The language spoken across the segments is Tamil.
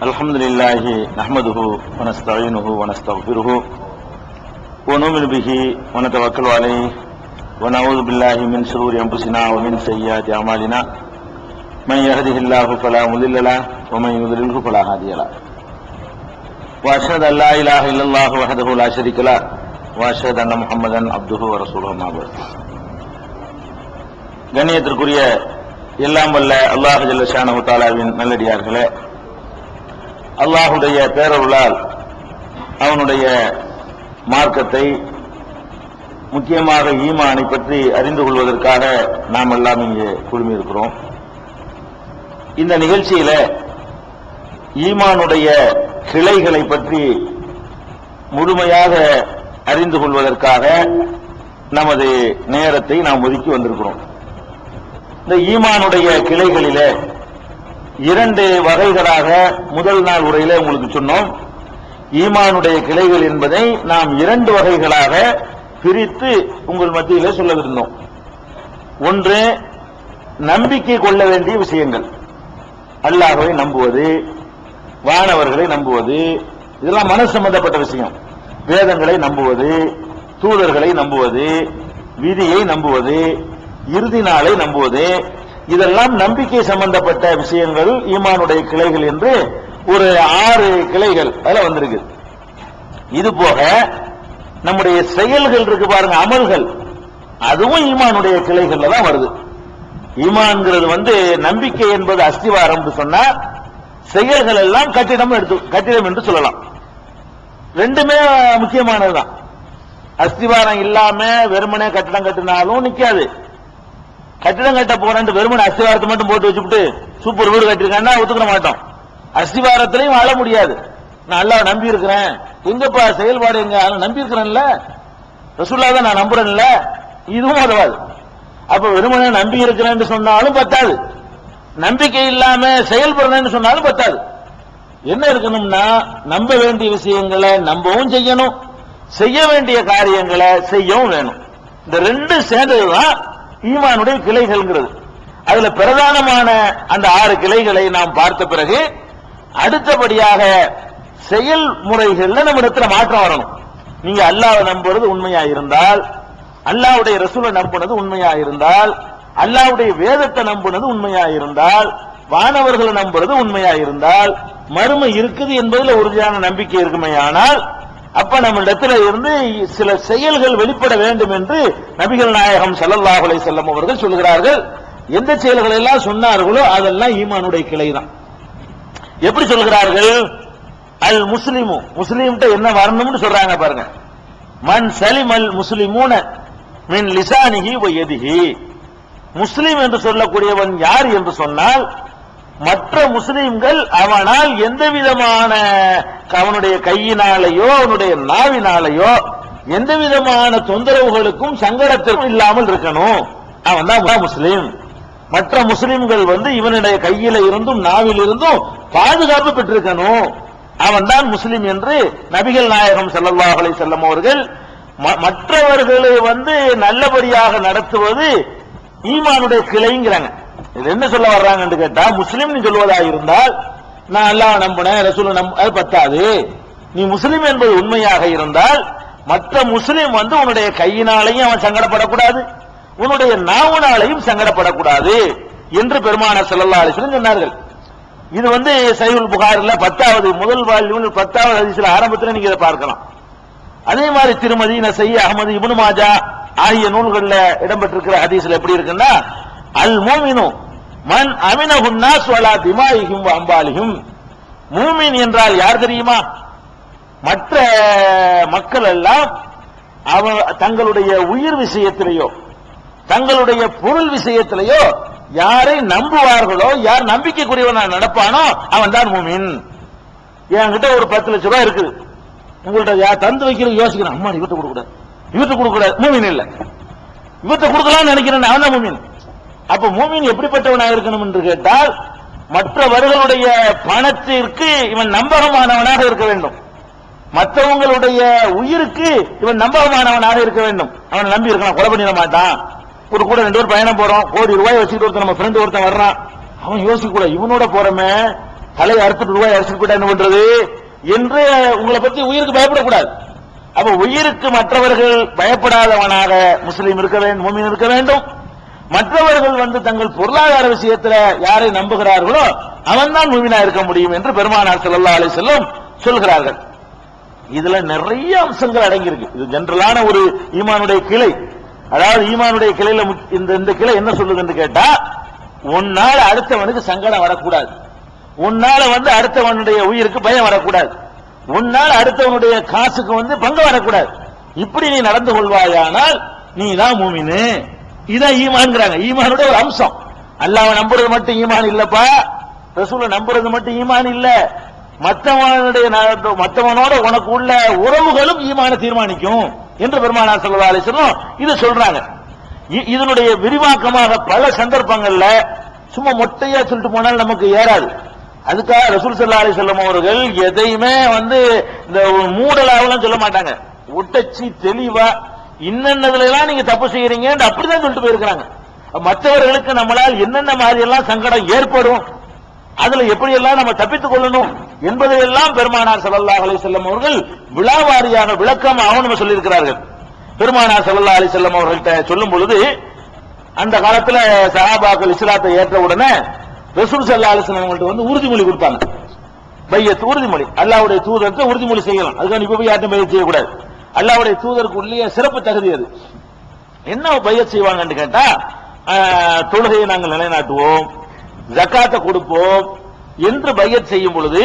الحمد لله نحمده ونستعينه ونستغفره ونؤمن به ونتوكل عليه ونعوذ بالله من شرور انفسنا ومن سيئات اعمالنا من يهده الله فلا مضل له ومن يضلله فلا هادي له واشهد ان لا اله الا الله وحده لا شريك له واشهد ان محمدا عبده ورسوله اما بعد. கண்ணியத்திற்குரிய எல்லாம் வல்ல அல்லாஹ் ஜல்ல ஷானஹு தஆலாவின் நல்லடியார்களே, அல்லாஹுடைய பேரருளால் அவனுடைய மார்க்கத்தை, முக்கியமாக ஈமானை பற்றி அறிந்து கொள்வதற்காக நாம் எல்லாம் இங்கே குழுமியிருக்கிறோம். இந்த நிகழ்ச்சியில ஈமானுடைய கிளைகளை பற்றி முழுமையாக அறிந்து கொள்வதற்காக நமது நேரத்தை நாம் ஒதுக்கி வந்திருக்கிறோம். இந்த ஈமானுடைய கிளைகளிலே இரண்டு வகைகளாக முதல் நாள் உரையில உங்களுக்கு சொன்னோம். ஈமானுடைய கிளைகள் என்பதை நாம் இரண்டு வகைகளாக பிரித்து உங்கள் மத்தியிலே சொல்லவிருந்தோம். ஒன்று, நம்பிக்கை கொள்ள வேண்டிய விஷயங்கள், அல்லாஹ்வை நம்புவது, வானவர்களை நம்புவது, இதெல்லாம் மன சம்பந்தப்பட்ட விஷயம். வேதங்களை நம்புவது, தூதர்களை நம்புவது, விதியை நம்புவது, இறுதி நாளை நம்புவது, இதெல்லாம் நம்பிக்கை சம்பந்தப்பட்ட விஷயங்கள் ஈமானுடைய கிளைகள் என்று ஒரு 6 கிளைகள் அதுல வந்திருக்கு. இது போக நம்முடைய செயல்கள் இருக்கு பாருங்க, அமல்கள், அதுவும் ஈமானுடைய கிளைகள்ல தான் வருது. ஈமான்ங்கிறது நம்பிக்கை என்பது அஸ்திவாரம் சொன்னா, செயல்கள் எல்லாம் கட்டிடம் என்று சொல்லலாம். ரெண்டுமே முக்கியமானதுதான். அஸ்திவாரம் இல்லாம வெறுமனே கட்டிடம் கட்டினாலும் நிக்காது. கட்டிடம் கட்ட போறேன் வெறுமனே அஸ்திவாரத்தை மட்டும் போட்டு வச்சுட்டு சூப்பர் வீடு கட்டிருக்கான்னா ஒத்துக்க மாட்டோம். அஸ்திவாரத்திலையும் வாழ முடியாது. நான் அல்லாஹ்வை நம்பி இருக்கிறேன், எங்கப்பா செயல்பாடு, எங்க நம்பி இருக்கிறேன்ல, ரசூலுல்லாஹ் தான் நான் நம்புறேன்ல, இதுவும் உதவாது. அப்ப வெறுமனே நம்பி இருக்கிறேன்னு சொன்னாலும் பத்தாது, நம்பிக்கை இல்லாம செயல்படுறேன்னு சொன்னாலும் பத்தாது. என்ன இருக்கணும்னா, நம்ப வேண்டிய விஷயங்களை நம்பவும் செய்யணும், செய்ய வேண்டிய காரியங்களை செய்யவும் வேணும். இந்த ரெண்டு சேர்ந்ததுதான் ஈமானுடைய கிளைகள்ங்கிறது. அதுல பிரதானமான அந்த 6 கிளைகளை நாம் பார்த்த பிறகு அடுத்தபடியாக செயல்முறைகள்ல நம்ம இடத்துல மாற்றம் வரணும். நீங்க அல்லாஹ்வை நம்புறது உண்மையா இருந்தால், அல்லாஹ்வுடைய ரசூலை நம்புனது உண்மையா இருந்தால், அல்லாஹ்வுடைய வேதத்தை நம்புனது உண்மையா இருந்தால், வானவர்களை நம்புறது உண்மையா இருந்தால், மறுமை இருக்குது என்பதில் உறுதியான நம்பிக்கை இருக்குமேயானால், அப்ப நம்ம இடத்துல இருந்து சில செயல்கள் வெளிப்பட வேண்டும் என்று நபிகள் நாயகம் ஸல்லல்லாஹு அலைஹி வஸல்லம் அவர்கள் சொல்கிறார்கள். எந்த செயல்கள் எல்லாம் சொன்னார்களோ அதெல்லாம் ஈமானுடைய கிளை தான். எப்படி சொல்கிறார்கள்? அல் முஸ்லிமு, முஸ்லிம்கிட்ட என்ன வரணும்னு சொல்றாங்க பாருங்க. மன் சலிமல் முஸ்லிமூன மின் லிசானிஹி வ யதிஹி. முஸ்லிம் என்று சொல்லக்கூடியவன் யார் என்று சொன்னால், மற்ற முஸ்லிம்கள் அவனால் எந்த விதமான அவனுடைய கையினாலேயோ அவனுடைய நாவினாலேயோ எந்த விதமான தொந்தரவுகளுக்கும் சங்கடத்திற்கும் இல்லாமல் இருக்கணும். அவன் தான் முஸ்லிம். மற்ற முஸ்லிம்கள் இவனுடைய கையில இருந்தும் நாவில் இருந்தும் பாதுகாப்பு பெற்றிருக்கணும், அவன் தான் முஸ்லிம் என்று நபிகள் நாயகம் ஸல்லல்லாஹு அலைஹி வஸல்லம் அவர்கள் மற்றவர்களை நல்லபடியாக நடத்துவது ஈமானுடைய கிளைங்கிறாங்க. இது என்ன சொல்ல வர்றாங்கன்னு கேட்டா, முஸ்லிம் நீ சொல்வதா இருந்தால் நான் அல்லாஹ் நம்பினேன், ரசூலை அது பத்தாது. நீ முஸ்லிம் என்பது உண்மையாக இருந்தால் மற்ற முஸ்லிம் உன்னுடைய கையினாலையும் அவன் சங்கடப்படக்கூடாது, உன்னுடைய நாவினாலையும் சங்கடப்படக்கூடாது என்று பெருமானார் ஸல்லல்லாஹு அலைஹி வஸல்லம் சொன்னார்கள். இது சஹீஹுல் புகாரில 10வது முதல் வால்யூம் 10வது ஹதீஸ்ல ஆரம்பத்தில் நீங்க இதை பார்க்கலாம். அதே மாதிரி திருமதி, நஸீ, அஹ்மது, இப்னு மாஜா ஆகிய நூல்களில் இடம்பெற்றிருக்கிற ஹதீஸ்ல எப்படி இருக்குன்னா, அல் மூமினு மன் அமினஹு நாஸ் வலா திமாயிஹிம் வ அம்பாலிஹிம். மூமின் என்றால் யார் தெரியுமா? மற்ற மக்கள் எல்லாம் தங்களுடைய உயிர் விஷயத்திலேயோ தங்களுடைய பொருள் விஷயத்திலேயோ யாரை நம்புவார்களோ, யார் நம்பிக்கைக்குரியவனா நடப்பானோ அவன் தான் மூமின். என்கிட்ட ஒரு 10 லட்சம் ரூபாய் இருக்குது, உங்கள்ட்ட யார் தந்து வைக்கிறது யோசிக்கிறேன், அம்மா இவர்கிட்ட கொடுக்கூடாது, இவர்கிட்ட கொடுக்கூடாது, மூமின் இல்ல. இவர்கிட்ட கொடுக்கலாம்னு நினைக்கிறேன், அவன் தான் மூமின். அப்ப மூமின் எப்படிப்பட்டவனாக இருக்கணும் என்று கேட்டால், மற்றவர்களுடைய பணத்திற்கு இவன் நம்பகமானவனாக இருக்க வேண்டும், மற்றவங்களுடைய உயிருக்கு இவன் நம்பகமானவனாக இருக்க வேண்டும். அவன் நம்பி இருக்கலாம், கொலை பண்ணிட மாட்டான். ஒரு கூட 2 பேர் பயணம் போறோம், கோடி ரூபாய் வச்சுக்கிட்டு ஒருத்தன் நம்ம ஃப்ரெண்ட் ஒருத்தன் வர்றான், அவன் யோசிக்க கூட இவனோட போறமே தலையை அறுத்துட்டு ரூபாய் அரிசிட்டு போயிட்டா என்ன பண்றது என்று உங்களை பத்தி உயிருக்கு பயப்படக்கூடாது. அப்ப உயிருக்கு மற்றவர்கள் பயப்படாதவனாக முஸ்லீம் இருக்க வேண்டும், முஃமின் இருக்க வேண்டும். மற்றவர்கள் தங்கள் பொருளாதார விஷயத்தில் யாரை நம்புகிறார்களோ அவன் தான் முஃமினா இருக்க முடியும் என்று பெருமானார் ஸல்லல்லாஹு அலைஹி வஸல்லம் சொல்கிறார்கள். இதுல நிறைய அம்சங்கள் அடங்கியிருக்கு. இது ஜெனரலான ஒரு ஈமானுடைய கிளை. அதாவது ஈமானுடைய கிளையில இந்த கிளை என்ன சொல்லுது என்று கேட்டா, உன்னால அடுத்தவனுக்கு சங்கடம் வரக்கூடாது, உன்னால அடுத்தவனுடைய உயிருக்கு பயம் வரக்கூடாது, உன்னால அடுத்தவனுடைய காசுக்கு பங்கு வரக்கூடாது. இப்படி நீ நடந்து கொள்வாயானால் நீ தான் மூமினு. இதான் ஈமான்ங்கறாங்க. ஈமானுடைய ஒரு அம்சம். அல்லாஹ்வை நம்புறது மட்டும் ஈமான் இல்லப்பா, ரசூலை நம்புறது மட்டும் ஈமான் இல்ல, மற்றவனோட உனக்கு உள்ள உறவுகளும் ஈமான தீர்மானிக்கும் என்று பெருமானார் ஸல்லல்லாஹு அலைஹி வஸல்லம் இது சொல்றாங்க. இதனுடைய விரிவாக்கமாக பல சந்தர்ப்பங்கள்ல சும்மா மொட்டையா சொல்லிட்டு போனால் நமக்கு ஏறாது. அதுக்காக ரசூல் ஸல்லல்லாஹு அலைஹி வஸல்லம் அவர்கள் எதையுமே இந்த மூடலாவெல்லாம் சொல்ல மாட்டாங்க. ஒட்டச்சி தெளிவா இன்னென்னதுல எல்லாம் நீங்க தப்பு செய்யறீங்க அப்படிதான் சொல்லிட்டு போயிருக்கிறாங்க. மற்றவர்களுக்கு நம்மளால் என்னென்ன மாதிரி எல்லாம் சங்கடம் ஏற்படும், அதுல எப்படி எல்லாம் நம்ம தப்பித்துக் கொள்ளணும் என்பதையெல்லாம் பெருமானார் ஸல்லல்லாஹு அலைஹி வஸல்லம் அவர்கள் விலாவாரியான விளக்கம் அவனும் சொல்லியிருக்கிறார்கள். பெருமானார் ஸல்லல்லாஹு அலைஹி வஸல்லம் அவர்கள்ட்ட சொல்லும் பொழுது, அந்த காலத்துல சஹாபாக்கள் இஸ்லாத்தை ஏற்ற உடனே ரசூல் ஸல்லல்லாஹு அலைஹி வஸல்லம் அவங்கள்ட்ட உறுதிமொழி கொடுத்தாங்க. பையத் உறுதிமொழி, அல்லாஹ்வுடைய தூதருக்கு உறுதிமொழி செய்யலாம். அதுக்காக இப்ப போய் யார்ட்டும் பையத் செய்யக்கூடாது. அல்லாஹ்வுடைய தூதருக்கு உள்ளே சிறப்பு தகுதி அது. என்ன பையத் செய்வாங்கன்னு கேட்டா, தொழுகையை நாங்கள் நிலைநாட்டுவோம், ஜக்காத்தை கொடுப்போம் என்று பையத் செய்யும் பொழுது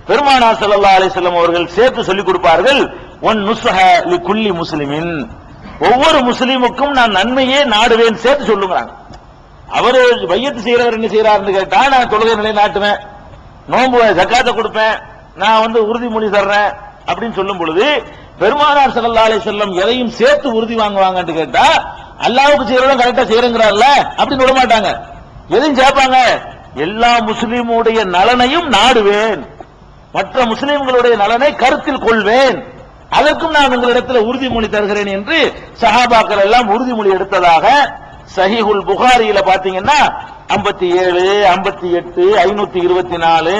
பெருமானார் ஸல்லல்லாஹு அலைஹி வஸல்லம் அவர்கள் சேர்த்து சொல்லிக் கொடுப்பார்கள், ஒன் நுஸ்ஹ லிகுல்லி முஸ்லிமின், ஒவ்வொரு முஸ்லிமுக்கும் நான் நன்மையே நாடுவேன் சேர்த்து சொல்லுங்கிறாங்க. அவரு பையத் செய்யறவர் என்ன செய்யறாருன்னு கேட்டா, நான் தொழுகை நிலைநாட்டுவேன், நோன்பு ஜக்காத்தை கொடுப்பேன், நான் உறுதிமொழி தர்றேன் அப்படின்னு சொல்லும் பொழுது பெருமானார் ஸல்லல்லாஹு அலைஹி வஸல்லம் எதையும் சேர்த்து உறுதி வாங்குவாங்கன்னு கேட்டா, அல்லாஹ்வுக்கு செய்யறதும் கரெக்டா செய்யறங்கறார்ல அப்படின்னு விட மாட்டாங்க. எதையும் சேர்ப்பாங்க, எல்லா முஸ்லிமுடைய நலனையும் நாடுவேன், மற்ற முஸ்லிம்களுடைய நலனை கருத்தில் கொள்வேன், அதற்கும் நான் உங்களிடத்தில் உறுதிமொழி தருகிறேன் என்று சஹாபாக்கள் எல்லாம் உறுதிமொழி எடுத்ததாக சஹீஹுல் புகாரியில பாத்தீங்கன்னா 57, 58, 524,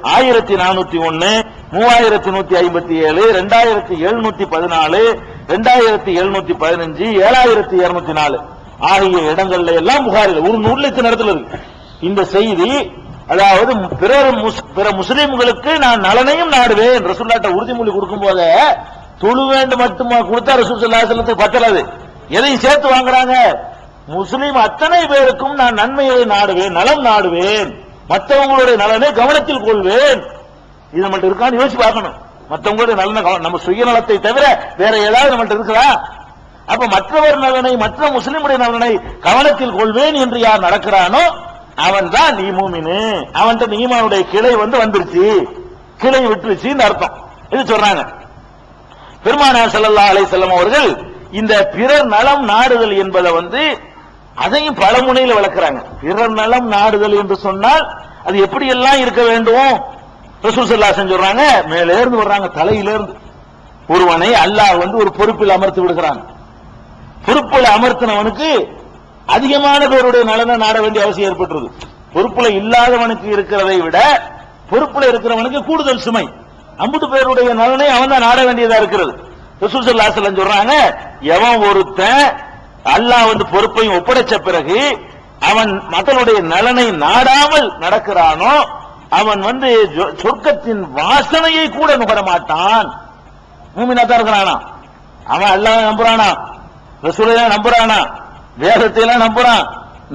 1401, 3157, 2714, 2715, 7204 ஆகிய இடங்கள்ல எல்லாம் புகாரில் ஒரு நூல்ல இடத்துல இருக்கு இந்த செய்தி. அதாவது பிற முஸ்லிம்களுக்கு நான் நலனையும் நாடுவேன் ரசூலுல்லாஹ்ட்ட உறுதிமொழி கொடுக்கும் போது தொழு வேண்டும் மட்டுமா கொடுத்தா ரசூல் ஸல்லல்லாஹு அலைஹி வஸல்லத்துக்கு பத்தலாது, எதையும் சேர்த்து வாங்குறாங்க. முஸ்லிம் அத்தனை பேருக்கும் நான் நன்மையை நாடுவேன், நலம் நாடுவேன், மற்றவங்களுடைய நலனை கவனத்தில் கொள்வேன். இது நம்மள்ட்ட இருக்கான்னு யோசிச்சு பார்க்கணும். மற்றவங்களுடைய நலனை, நம்ம சுயநலத்தை தவிர வேற ஏதாவது நம்மள்ட்ட இருக்குதா? அப்ப மற்றவர் நலனை, மற்ற முஸ்லிமுடைய நலனை கவனத்தில் கொள்வேன் என்று யார் நடக்கிறானோ அவன் தான் நீ மூமினு, அவன்கிட்ட ஈமானுடைய கிளை வந்துருச்சு, கிளை விட்டுருச்சுன்னு அர்த்தம். இது சொல்றாங்க. பெருமானார் ஸல்லல்லாஹு அலைஹி வஸல்லம் அவர்கள் இந்த பிறர் நலம் நாடுதல் என்பதை அதையும் பல முனையில் விளக்குறாங்க. பிறர் நலம் நாடுதல் என்று சொன்னால் அது எப்படி எல்லாம் இருக்க வேண்டும் ரசூல் ஸல்லல்லாஹு அலைஹி வஸல்லம் சொல்றாங்க. மேலே இருந்து வர்றாங்க, தலையிலிருந்து ஒருவனை அல்லாஹ் ஒரு பொறுப்பில் அமர்த்தி விடுகிறான். பொறுப்புல அமர்த்தினவனுக்கு அதிகமான பேருடைய நலனை நாட வேண்டிய அவசியம் ஏற்பட்டுருது. பொறுப்புல இல்லாதவனுக்கு இருக்கிறதை விட பொறுப்புல இருக்கிறவனுக்கு கூடுதல் சுமை. 50 பேருடைய நலனை அவன் தான் நாட வேண்டியதா இருக்கிறது. ரசூல் ஸல்லல்லாஹு அலைஹி வஸல்லம் சொல்றாங்க, எவன் ஒருத்தன் அல்லாஹ் பொறுப்பையும் ஒப்படைச்ச பிறகு அவன் மக்களுடைய நலனை நாடாமல் நடக்கிறானோ அவன் சொர்க்கத்தின் வாசனையை கூட நுகர மாட்டான். மூமினா தான் இருக்கிறானா, அவன் அல்லாஹ் நம்புறானா, ரசூலை நம்புறானா, வேதத்தை எல்லாம் நம்புறான்,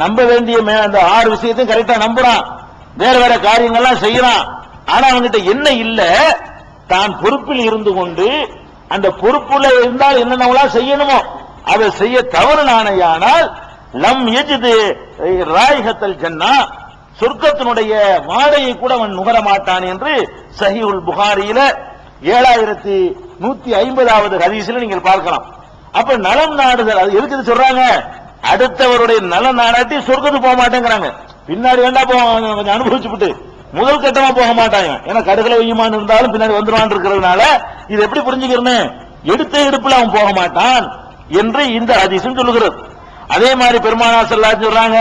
நம்ப வேண்டிய அந்த 6 விஷயத்தையும் கரெக்டா நம்புறான், வேற வேற காரியங்கள்லாம் செய்யறான். ஆனா அவன்கிட்ட என்ன இல்ல, தான் பொறுப்பில் இருந்து கொண்டு அந்த பொறுப்புல இருந்தால் என்னென்னலாம் செய்யணுமோ அதை செய்ய தவறுனானால் லம் யஜிது ராயிஹத்தல் ஜன்னா, சொர்க்கத்தினுடைய வாடையை கூட அவன் நுகர மாட்டான் என்று சஹீஹுல் புகாரியில 7150வது ஹதீஸில் நீங்கள் பார்க்கலாம். அப்ப நலம் நாடுதல் அது எதுக்கு சொல்றாங்க, அடுத்தவருடைய நலம் நாடாட்டி சொர்க்கத்துக்கு போக மாட்டேங்கிறாங்க. பின்னாடி வேண்டா போவாங்க, கொஞ்சம் அனுபவிச்சுட்டு முதல் கட்டமா போக மாட்டாங்க. ஏன்னா கடுகளை ஈமான் இருந்தாலும் பின்னாடி வந்துருவான் இருக்கிறதுனால இது எப்படி புரிஞ்சுக்கிறேன்னு எடுத்த எடுப்புல அவன் போக மாட்டான் என்று இந்த ஹதீஸும் சொல்லுகிறது. அதே மாதிரி பெருமானார் ஸல்லல்லாஹு அலைஹி வஸல்லம் சொல்றாங்க,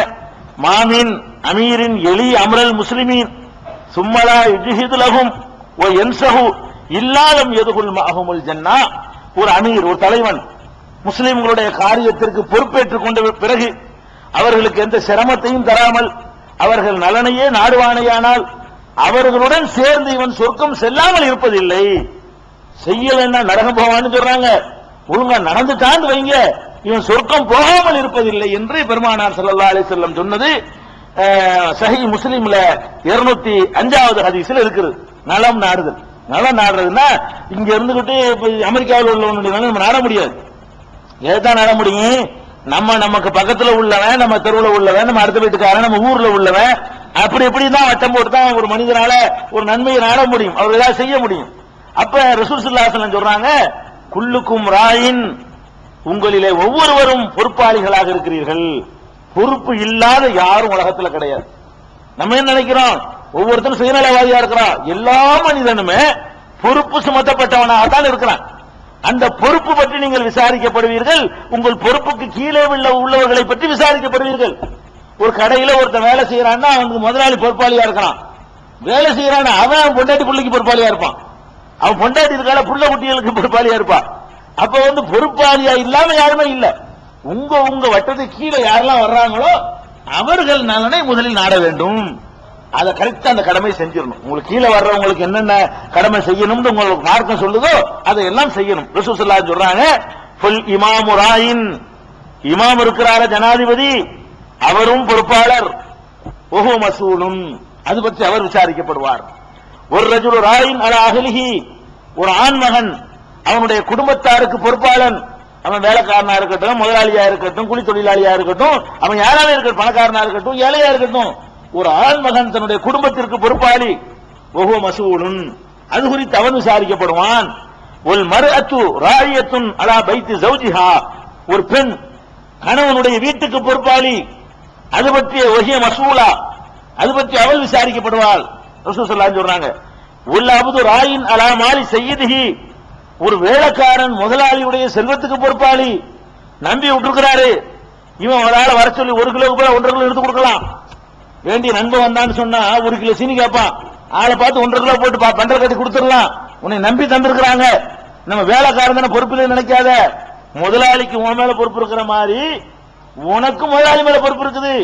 மாமின் அமீரின் எலி அம்ரல் முஸ்லிமீன், சும்மலா யுஜிஹிது லஹும் வ யன்ஸஹு இல்லாலம் யதுகுல் மஅஹுமுல் ஜன்னா. ஒரு அமீர், ஒரு தலைவன் முஸ்லிம்களுடைய காரியத்திற்கு பொறுப்பேற்றுக் கொண்ட பிறகு அவர்களுக்கு எந்த சிரமத்தையும் தராமல் அவர்கள் நலனையே நாடுவானையானால் அவர்களுடன் சேர்ந்து இவன் சொர்க்கம் செல்லாமல் இருப்பதில்லை. செய்யலன்னா நரகம் போவான்னு சொல்றாங்க, ஒழுங்கா நடந்துட்டான்னு வைங்க, இவன் சொர்க்கம் போகாமல் இருப்பதில்லை என்று பெருமானார் ஸல்லல்லாஹு அலைஹி வஸல்லம் சொன்னது சஹீஹ் முஸ்லிம்ல 205வது ஹதீஸ்ல இருக்குது. நலம் நாடுதல். நலம் நாடுறதுன்னா இங்க இருந்துகிட்டு அமெரிக்காவில் உள்ளவனுடைய நலம் நம்ம நாட முடியாது. ஏதான் நாட முடியும்? நமக்கு பக்கத்துல உள்ளவன், நம்ம தெருவுல உள்ளவன், நம்ம அடுத்த வீட்டுக்காரன், நம்ம ஊர்ல உள்ளவன், அப்படி தான் வட்டம் போட்டு தான் ஒரு மனிதனால ஒரு நன்மையை நாட முடியும், அவர் ஏதாவது செய்ய முடியும். அப்ப ரசூல் ஸல்லல்லாஹு அலைஹி வஸல்லம் சொல்றாங்க, குல்லுக்கும் ராயின், உங்களிலே ஒவ்வொருவரும் பொறுப்பாளிகளாக இருக்கிறீர்கள். பொறுப்பு இல்லாத யாரும் உலகத்துல கிடையாது. நம்ம என்ன நினைக்கிறோம்? ஒவ்வொருத்தரும் சுயநலவாதியா இருக்கிறான். எல்லா மனிதனுமே பொறுப்பு சுமத்தப்பட்டவனாகத்தான் இருக்கிறான். அந்த பொறுப்பு பற்றி நீங்கள் விசாரிக்கப்படுவீர்கள். உங்கள் பொறுப்புக்கு கீழே உள்ளவர்களை பற்றி விசாரிக்கப்படுவீர்கள். ஒரு கடையில ஒருத்தன் வேலை செய்யறான்னா அவனுக்கு முதலாளி பொறுப்பாளியா இருக்கிறான். வேலை செய்யறான் அவன் பொண்டாட்டி பிள்ளைக்கு பொறுப்பாளியா இருப்பான். அவன் பொண்டாட்டி இருக்கால புள்ள குட்டிகளுக்கு பொறுப்பாளியா இருப்பான். அப்ப பொறுப்பாளியா இல்லாம யாருமே இல்ல. உங்க வட்டத்துக்கு கீழே யாரெல்லாம் வர்றாங்களோ அவர்கள் நலனை முதலில் நாட வேண்டும். அதை கரெக்டா அந்த கடமை செஞ்சிடணும். உங்களுக்கு கீழே வர்றவங்களுக்கு என்னென்ன கடமை செய்யணும்னு உங்களுக்கு மார்க்கம் சொல்லுதோ அதையெல்லாம் செய்யணும். ரசூல் ஸல்லல்லாஹு அலைஹி சொல்றாங்க, ஃபுல் இமாமு ராயின், இமாம் இருக்கிறார ஜனாதிபதி, அவரும் பொறுப்பாளர். ஒஹு மசூலும், அது பற்றி அவர் விசாரிக்கப்படுவார். ஒரு ரஜுலு ராயின் அலா அஹ்லிஹி, ஒரு ஆண் மகன் அவனுடைய குடும்பத்தாருக்கு பொறுப்பாளன். அவன் வேலைக்காரனா இருக்கட்டும், முதலாளியா இருக்கட்டும், கூலி தொழிலாளியா இருக்கட்டும், அவன் யாராவது இருக்கட்டும், பணக்காரனா இருக்கட்டும், ஏழையா இருக்கட்டும், ஒரு ஆண் மகன் தன்னுடைய குடும்பத்திற்கு பொறுப்பாளி. ஒஹு மசூலுன், அது குறித்து அவன் விசாரிக்கப்படுவான். ஒல் மர்அத்து ராயியத்துன் அலா பைத்தி ஜௌஜிஹா, ஒரு பெண் கணவனுடைய வீட்டுக்கு பொறுப்பாளி, அது பற்றி ஒஹிய மசூலா, அது பற்றி அவள் விசாரிக்கப்படுவாள். ரசூல் ஸல்லல்லாஹு அலைஹி சொல்றாங்க, உல் அப்து ராயின் அலா மாலி சய்யிதிஹி, ஒரு வேலைக்காரன் முதலாளியுடைய செல்வத்துக்கு பொறுப்பாளி. நம்பி விட்டுருக்கிறாரு, இவன் ஒரு ஆளை வர சொல்லி 1 கிலோக்கு போல 1.5 கிலோ எடுத்து கொடுக்கலாம். வேண்டிய நண்பன் வந்தான்னு சொன்னா 1 கிலோ சீனி கேட்பான். ஆளை பார்த்து 1.5 கிலோ போட்டு பண்டல் கட்டி கொடுத்துடலாம். உன்னை நம்பி தந்திருக்கிறாங்க. நம்ம வேலைக்காரன் தானே பொறுப்பு நினைக்காத. முதலாளிக்கு உன் மேல பொறுப்பு இருக்கிற மாதிரி உனக்கு முதலாளி மேல பொறுப்பு இருக்குது.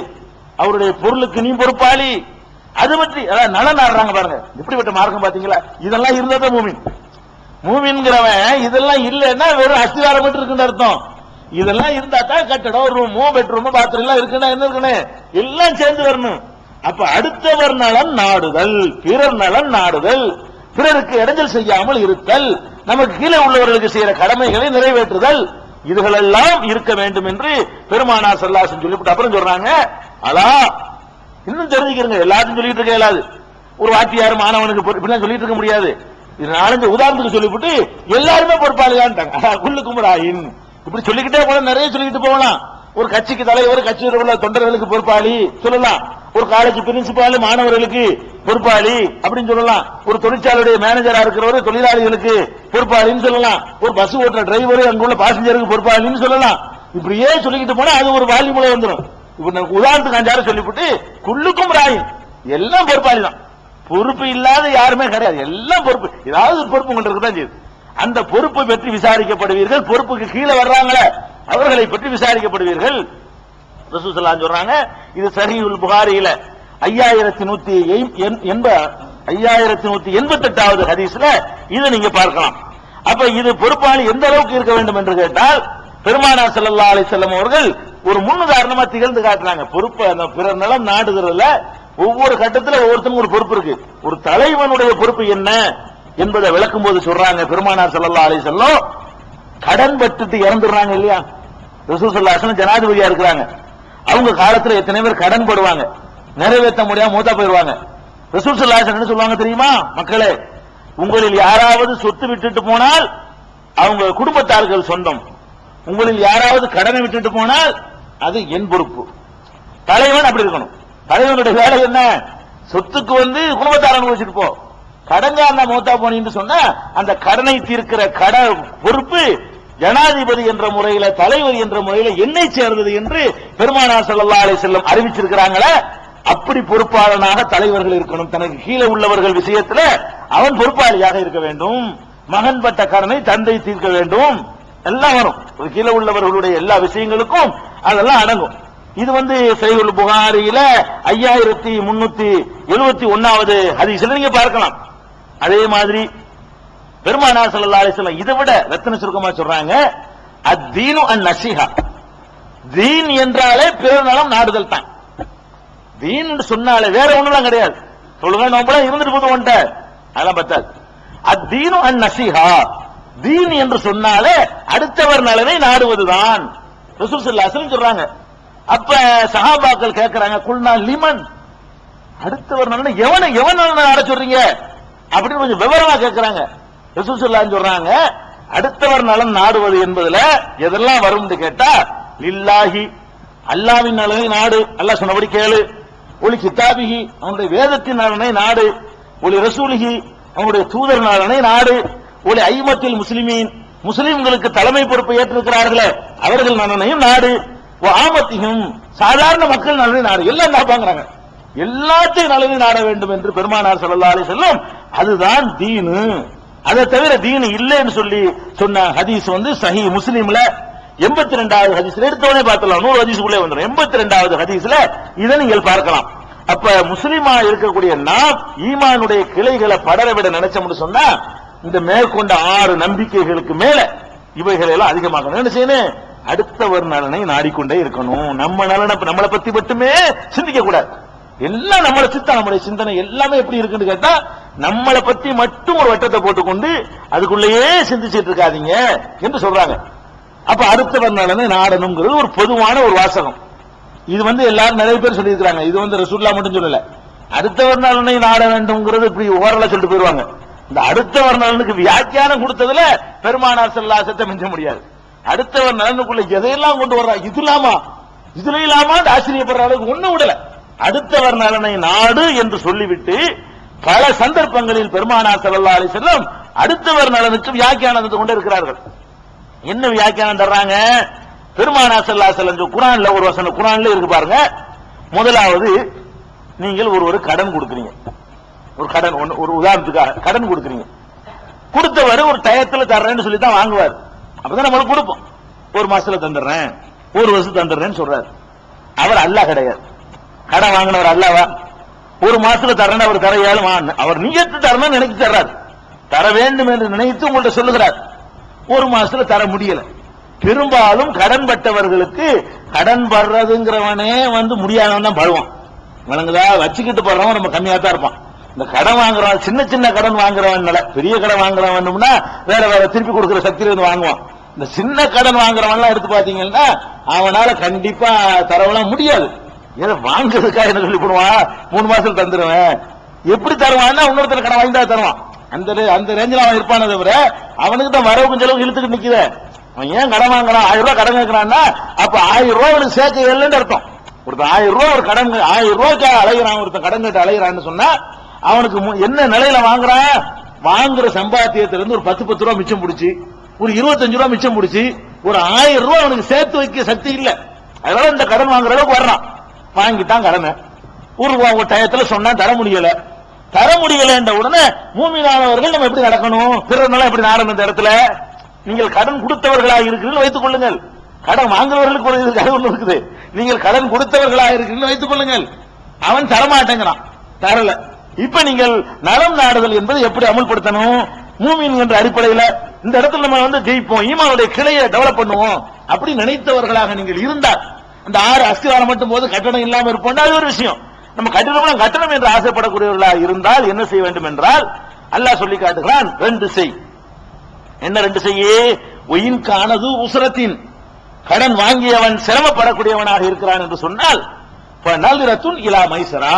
அவருடைய பொருளுக்கு நீ பொறுப்பாளி. அது பற்றி நலன் நாடுறாங்க பாருங்க. இப்படிப்பட்ட மார்க்கம் பாத்தீங்களா? இதெல்லாம் இருந்தா தான் மூமின். மூமின்கிறவன் இதெல்லாம் இல்லைன்னா வெறும் அஸ்திவாரம் மட்டும் இருக்குன்னு அர்த்தம். இதெல்லாம் இருந்தா தான் கட்டடம், ரூமோ, பெட்ரூமோ, பாத்ரூம் எல்லாம் இருக்குன்னா என்ன இருக்கணும்? எல்லாம் சேர்ந்து வரணும். அப்ப அடுத்தவர் நலன் நாடுதல், பிறர் நலன் நாடுதல், பிறருக்கு இடைஞ்சல் செய்யாமல் இருத்தல், நமக்கு கீழே உள்ளவர்களுக்கு செய்யற கடமைகளை நிறைவேற்றுதல், இதுகளெல்லாம் இருக்க வேண்டும் என்று பெருமானார் ஸல்லல்லாஹு அலைஹி வஸல்லம் சொல்லிவிட்டு அப்புறம் சொல்றாங்க, அலா இன்னும் தெரிஞ்சுக்கிறங்க. எல்லாத்தையும் சொல்லிட்டு இருக்க இயலாது. ஒரு வாத்தியார் மாணவனுக்கு இப்படிலாம் சொல்லிட்டு இருக்க முடியாது. இது 4-5 உதாரணத்துக்கு சொல்லிவிட்டு எல்லாருமே பொறுப்பாளியான்ட்டாங்க. குல்லுக்கும் ராயின், இப்படி சொல்லிக்கிட்டே போல நிறைய சொல்லிக்கிட்டு போகலாம். ஒரு கட்சிக்கு தலைவர், கட்சியில் உள்ள தொண்டர்களுக்கு பொறுப்பாளி சொல்லலாம். ஒரு காலேஜ் பிரின்சிபால் மாணவர்களுக்கு பொறுப்பாளி அப்படின்னு சொல்லலாம். ஒரு தொழிற்சாலையுடைய மேனேஜரா இருக்கிறவர் தொழிலாளிகளுக்கு பொறுப்பாளின்னு சொல்லலாம். ஒரு பஸ் ஓட்டுற டிரைவர் அங்குள்ள பாசஞ்சருக்கு பொறுப்பாளின்னு சொல்லலாம். இப்படியே சொல்லிக்கிட்டு போனா அது ஒரு வால்யூம்ல வந்துடும். இப்ப உதாரணத்துக்கு 5-6 சொல்லிவிட்டு குல்லுக்கும் ராயின், எல்லாம் பொறுப்பாளி தான். பொறுப்பு இல்லாத யாருமே கிடையாது. எல்லாம் பொறுப்பு, ஏதாவது பொறுப்பு கொண்டிருக்கு தான் செய்யுது. அந்த பொறுப்பை பற்றி விசாரிக்கப்படுவீர்கள். பொறுப்புக்கு கீழே வர்றாங்களே அவர்களை பற்றி விசாரிக்கப்படுவீர்கள். ரசூல் ஸல்லல்லாஹு அலைஹி சொல்றாங்க, இது சஹீஹுல் புகாரியில 5188வது ஹதீஸ்ல இதை நீங்க பார்க்கலாம். அப்ப இது பொறுப்பாளி எந்த அளவுக்கு இருக்க வேண்டும் என்று கேட்டால் பெருமானார் ஸல்லல்லாஹு அலைஹி வஸல்லம் அவர்கள் ஒரு முன்னுதாரணமா திகழ்ந்து காட்டுறாங்க. பொறுப்பு அந்த பிறர் நலம் நாடுகிறதுல ஒவ்வொரு கட்டத்தில் ஒவ்வொருத்தரும் ஒரு பொறுப்பு இருக்கு. ஒரு தலைவனுடைய பொறுப்பு என்ன என்பதை விளக்கும் போது சொல்றாங்க பெருமானார் ஸல்லல்லாஹு அலைஹி வஸல்லம், கடன் பட்டுட்டு இறந்துடுறாங்க இல்லையா? ரசூல் ஸல்லல்லாஹு அலைஹி வஸல்லம் ஜனாதிபதியா இருக்கிறாங்க. அவங்க காலத்துல எத்தனை பேர் கடன் போடுவாங்க, நிறைவேற்ற முடியாம மூத்தா போயிருவாங்க. ரசூல் ஸல்லல்லாஹு அலைஹி வஸல்லம் என்ன சொல்லுவாங்க தெரியுமா? மக்களே, உங்களில் யாராவது சொத்து விட்டுட்டு போனால் அவங்க குடும்பத்தார்கள் சொந்தம், உங்களில் யாராவது கடனை விட்டுட்டு போனால் அது என் பொறுப்பு. தலைவன் அப்படி இருக்கணும். தலைவனுடைய வேலை என்ன? சொத்துக்கு குடும்பத்தாரன் வச்சுட்டு போ. கடன்காரனா மூத்தா போனீன்னு சொன்னா அந்த கடனை தீர்க்கிற கட பொறுப்பு ஜனாதிபதி என்ற முறையில, தலைவர் என்ற முறையில என்னை சேர்ந்தது என்று பெருமானார் ஸல்லல்லாஹு அலைஹி வஸல்லம் அறிவிச்சிருக்கிறாங்களே. அப்படி பொறுப்பாளனாக தலைவர்கள் இருக்கணும். தனக்கு கீழே உள்ளவர்கள் விஷயத்துல அவன் பொறுப்பாளியாக இருக்க வேண்டும். மகன் பட்ட கடனை தந்தை தீர்க்க வேண்டும். எல்லாம் வரும். கீழே உள்ளவர்களுடைய எல்லா விஷயங்களுக்கும் அதெல்லாம் அடங்கும். இது சஹீஹுல் புகாரியில 5371வது ஹதீஸ்ல நீங்க பார்க்கலாம். அதே மாதிரி பெருமானார் ஸல்லல்லாஹு அலைஹி வஸல்லம் இதை விட ரத்தின சுருக்கமா சொல்றாங்க, அத்தீனு அன்-நஸீஹா. தீன் என்றாலே பிறர் நலம் நாடுதல் தான். தீன் சொன்னாலே வேற ஒண்ணுலாம் கிடையாது. சொல்லுங்க நோம்பலாம் இருந்துட்டு போது ஒன்றை அதெல்லாம் பத்தாது. அத்தீனு அன்-நஸீஹா. தீன் என்று சொன்னாலே அடுத்தவர் நலனை நாடுவதுதான் ரசூல் ஸல்லல்லாஹு அலைஹி வஸல்லம் சொல்றாங்க. அப்ப சஹாபாக்கள் கேட்கறாங்க, குல்னா லிமன், அடுத்தவர் நலனை எவன் நலனை நாட சொல்றீங்க அப்படின்னு கொஞ்சம் விவரமா கேட்கறாங்க. ரசூல் ஸல்லல்லாஹு அலைஹி சொல்றாங்க, அடுத்தவர் நலன் நாடுவது என்பதுல எதெல்லாம் வரும் கேட்டா, லில்லாஹி, அல்லாஹ்வின் நலனை நாடு, அல்லாஹ் சொன்னபடி கேளு. ஒலி கிதாபிஹி, அவனுடைய வேதத்தின் நலனை நாடு. ஒலி ரசூலிஹி, அவனுடைய தூதர் நலனை நாடு. ஒலி ஐமத்தில் முஸ்லிமீன், முஸ்லிம்களுக்கு தலைமை பொறுப்பை ஏற்றிருக்கிறார்களே அவர்கள் நலனையும் நாடு. ஆமத்தியும், சாதாரண மக்கள் நலனை நாடு. எல்லாம் நாப்பாங்கிறாங்க, எல்லாத்தையும் நலனை நாட வேண்டும் என்று பெருமானார் ஸல்லல்லாஹு அலைஹி வஸல்லம் அதுதான் தீனு. அதை தவிர தீனு இல்லைன்னு சொல்லி சொன்ன ஹதீஸ் சஹீஹ் முஸ்லிம்ல 82வது ஹதீஸ்ல எடுத்தவனே பார்த்தலாம். 100 ஹதீஸ்க்குள்ளே வந்துடும். 82வது ஹதீஸ்ல இதை நீங்கள் பார்க்கலாம். அப்ப முஸ்லிமா இருக்கக்கூடிய நாம் ஈமானுடைய கிளைகளை படர விட நினைச்சோம்னு சொன்னா இந்த மேற்கொண்ட 6 நம்பிக்கைகளுக்கு மேல இவைகளை எல்லாம் அதிகமாக என்ன செய்யணும், அடுத்தவர் நலனை நாடிக்கொண்டே இருக்கணும். நம்ம நலனை நம்மளை பத்தி மட்டுமே சிந்திக்க கூடாது. எல்லாம் நம்மளை சித்தம், நம்முடைய சிந்தனை எல்லாமே எப்படி இருக்குன்னு கேட்டா நம்மளை பத்தி மட்டும் ஒரு வட்டத்தை போட்டுக்கொண்டு அதுக்குள்ளேயே சிந்திச்சிட்டு இருக்காதீங்க என்று சொல்றாங்க. அப்ப அடுத்தவர் நலனை நாடணுங்கிறது ஒரு பொதுவான ஒரு வாசகம். இது எல்லாரும் நிறைய பேர் சொல்லி இருக்கிறாங்க. இது ரசூலுல்லாஹ் மட்டும் சொல்லல. அடுத்தவர் நலனை நாட வேண்டும்ங்கிறது இப்படி ஓரளவு சொல்லிட்டு போயிருவாங்க. இந்த அடுத்தவர் நலனுக்கு வியாக்கியானம் கொடுத்ததுல பெருமானார் ஸல்லல்லாஹு அலைஹி வஸல்லம் மிஞ்ச முடியாது. அடுத்தவர் நலனுக்குள்ள எதையெல்லாம் கொண்டு வர்றா, இதுல இல்லாமா ஆச்சரியப்படுற அளவுக்கு ஒண்ணும் விடல. அடுத்தவர் நலனை நாடு என்று சொல்லிவிட்டு பல சந்தர்ப்பங்களில் பெருமானார் ஸல்லல்லாஹு அலைஹி வஸல்லம் அடுத்தவர் நலனுக்கு வியாக்கியானத்தை கொண்டு இருக்கிறார்கள். என்ன வியாக்கியானம் தர்றாங்க? பெருமானார் ஸல்லல்லாஹு அலைஹி வஸல்லம் குர்ஆன்ல ஒரு வசனம், குர்ஆன்ல இருக்கு பாருங்க. முதலாவது, நீங்கள் ஒரு கடன் கொடுக்குறீங்க. ஒரு கடன், ஒரு உதாரணத்துக்காக கடன் கொடுக்குறீங்க. கொடுத்தவர் ஒரு டயத்துல தர்றேன்னு சொல்லி தான் வாங்குவார். அப்பதான் நம்மளுக்கு கொடுப்போம். ஒரு மாசத்துல தந்துடுறேன், ஒரு வருஷம் தந்துடுறேன்னு சொல்றாரு. அவர் அல்லாஹ் கிடையாது. கடன் வாங்கினவர் அல்லாவா? ஒரு மாசத்துல தரேன்னு அவர் தர இயலுமா? அவர் நியத்து தரணும்னு நினைச்சு தர்றாரு. தர வேண்டும் என்று நினைத்து உங்கள்ட்ட சொல்லுகிறார். ஒரு மாசத்துல தர முடியல. பெரும்பாலும் கடன் பட்டவர்களுக்கு கடன் படுறதுங்கிறவனே முடியாதவன் தான் படுவான். வணங்குதா, வச்சுக்கிட்டு போடுறவன் நம்ம கம்மியா தான் இருப்பான். இந்த கடன் வாங்குறவன், சின்ன சின்ன கடன் வாங்குறவன், பெரிய கடன் வாங்குறவன் வேற வேற திருப்பி கொடுக்கிற சக்தியில வாங்குவான். இந்த சின்ன கடன் வாங்குறவன் எடுத்து பாத்தீங்கன்னா அவனால கண்டிப்பா தரவெல்லாம் முடியாது. ஏதோ வாங்குறதுக்காக என்ன சொல்லி போடுவான், 3 மாசத்துல தந்துருவேன். எப்படி தருவான்னா இன்னொருத்தர் கடன் வாங்கி தான் தருவான். அந்த ரேஞ்சில் அவன் இருப்பான தவிர அவனுக்கு தான் வரவு செலவு இழுத்துக்கிட்டு நிக்குத. அவன் ஏன் கடன் வாங்குறான்? 1000 ரூபாய் கடன் கேட்கிறான்னா அப்ப 1000 ரூபாய் அவனுக்கு சேர்க்க இல்லைன்னு அர்த்தம். ஒருத்தன் 1000 ரூபாய் ஒரு கடன், 1000 ரூபாய்க்கு அலைகிறான், ஒருத்தன் கடன் கேட்டு அலைகிறான்னு சொன்னா அவனுக்கு என்ன நிலையில வாங்குறான்? வாங்குற சம்பாத்தியத்திலிருந்து ஒரு 10 ரூபாய் மிச்சம் பிடிச்சி, ஒரு 25 ரூபாய் மிச்சம் பிடிச்சி, ஒரு 1000 ரூபாய் அவனுக்கு சேர்த்து வைக்க சக்தி இல்ல. அதனால இந்த கடன் வாங்குற அளவுக்கு வர்றான். வாங்கிட்டான் கடனை. ஒரு டயத்துல சொன்னா தர முடியல என்ற உடனே மூமினானவர்கள் நம்ம எப்படி நடக்கணும்? பிறர்னால எப்படி நாடணும்? இந்த இடத்துல நீங்கள் கடன் கொடுத்தவர்களாக இருக்கிறீர்கள் வைத்துக் கொள்ளுங்கள். கடன் வாங்குறவர்களுக்கு ஒரு ஒன்று இருக்குது. நீங்கள் கடன் கொடுத்தவர்களாக இருக்கிறீர்கள் வைத்துக் கொள்ளுங்கள். அவன் தரமாட்டேங்கிறான், தரல. இப்ப நீங்கள் நலம் நாடுதல் என்பதை எப்படி அமல்படுத்தணும்? மூமின் என்ற அடிப்படையில் இந்த இடத்துல நம்ம ஜெயிப்போம், ஈமானுடைய கிளையை டெவலப் பண்ணுவோம் அப்படி நினைத்தவர்களாக நீங்கள் இருந்தால், அந்த 6 அஸ்திவாரம் மட்டும் போது கட்டணம் இல்லாம இருப்போம், அது ஒரு விஷயம். நம்ம கட்டணம் என்று ஆசைப்படக்கூடியவர்களாக இருந்தால் என்ன செய்ய வேண்டும் என்றால் அல்லாஹ் சொல்லி காட்டுகிறான், 2 செய். என்ன 2 செய்ய? ஒயின்கானது உசரத்தின், கடன் வாங்கியவன் சிரமப்படக்கூடியவனாக இருக்கிறான் என்று சொன்னால் நல்ரத்துன் இலா மைசரா,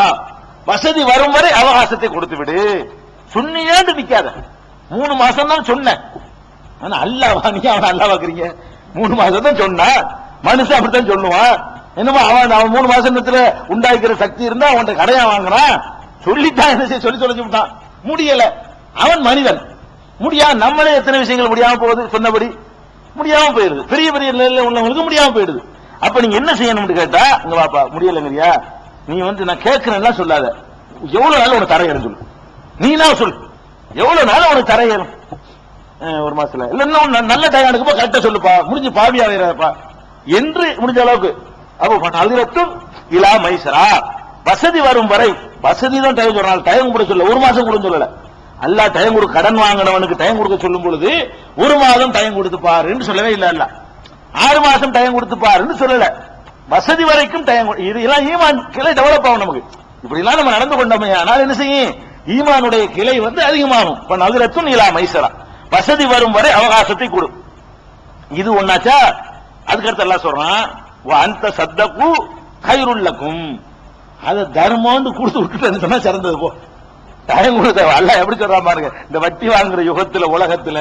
வசதி வரும் வரை அவகாசத்தை கொடுத்து விடு. சொன்னியாண்டு நிக்காத. 3 மாசம் தான் சொன்ன. ஆனா அல்லாஹ் நீங்க அவன் அல்லா பாக்குறீங்க, 3 மாசம் தான் சொன்னா மனுஷன் அப்படித்தான் சொல்லுவான். என்னமோ அவன் 3 மாசத்துல உண்டாக்கிற சக்தி இருந்தா அவன் கடையா வாங்குறான். சொல்லித்தான் என்ன செய்ய சொல்லி விட்டான். முடியல. அவன் மனிதன். முடியாது. நம்மளே எத்தனை விஷயங்கள் முடியாம போகுது, சொன்னபடி முடியாம போயிருது. பெரிய பெரிய நிலையில உள்ளவங்களுக்கு முடியாம போயிடுது. அப்ப நீங்க என்ன செய்யணும்னு கேட்டா, இங்க வாப்பா முடியலங்கறியா, நீ வந்து நான் கேட்கிறேன் சொல்லாத, எவ்வளவு நாள் உனக்கு தர ஏறும் சொல்லு, நீ நான் சொல்லு எவ்வளவு நாள் உனக்கு தர ஏறும், ஒரு மாசத்துல இல்ல இன்னும் நல்ல டைம் எடுக்கப்போ கரெக்டா சொல்லுப்பா, முடிஞ்சு பாவியாகிறப்பா என்று முடிஞ்ச அளவுக்கு. அப்போ அதிரத்தும் இலா மைசரா, வசதி வரும் வரை, வசதி தான் டைம் சொல்றாங்க, டைம் கூட சொல்ல, ஒரு மாசம் கூட சொல்லல. அல்லாஹ் டைம் கொடு, கடன் வாங்கினவனுக்கு டைம் கொடுக்க சொல்லும் பொழுது ஒரு மாதம் டைம் கொடுத்து பாருன்னு சொல்லவே இல்ல, அல்ல 6 மாசம் டைம் கொடுத்து பாருன்னு சொல்லல, வசதி வரைக்கும் டைம். இது எல்லாம் ஈமான் கிளை டெவலப் ஆகும் நமக்கு. இப்படி எல்லாம் நம்ம நடந்து கொண்டோமே ஆனால் என்ன செய்யும், ஈமானுடைய கிளை வந்து அதிகமாகும். அதிரத்தும் இலா மைசரா, வசதி வரும் வரை அவகாசத்தை கொடு. இது ஒன்னாச்சா. அதுக்கடுத்து எல்லாம் சொல்றான், அந்த சத்தகு கைருள்ளக்கும், அதை தர்மம் கொடுத்து விட்டுட்டு சொன்னா சிறந்தது போ. டைம் கொடுத்த அல்லாஹ் எப்படி சொல்றான் பாருங்க, இந்த வட்டி வாங்குற யுகத்துல உலகத்துல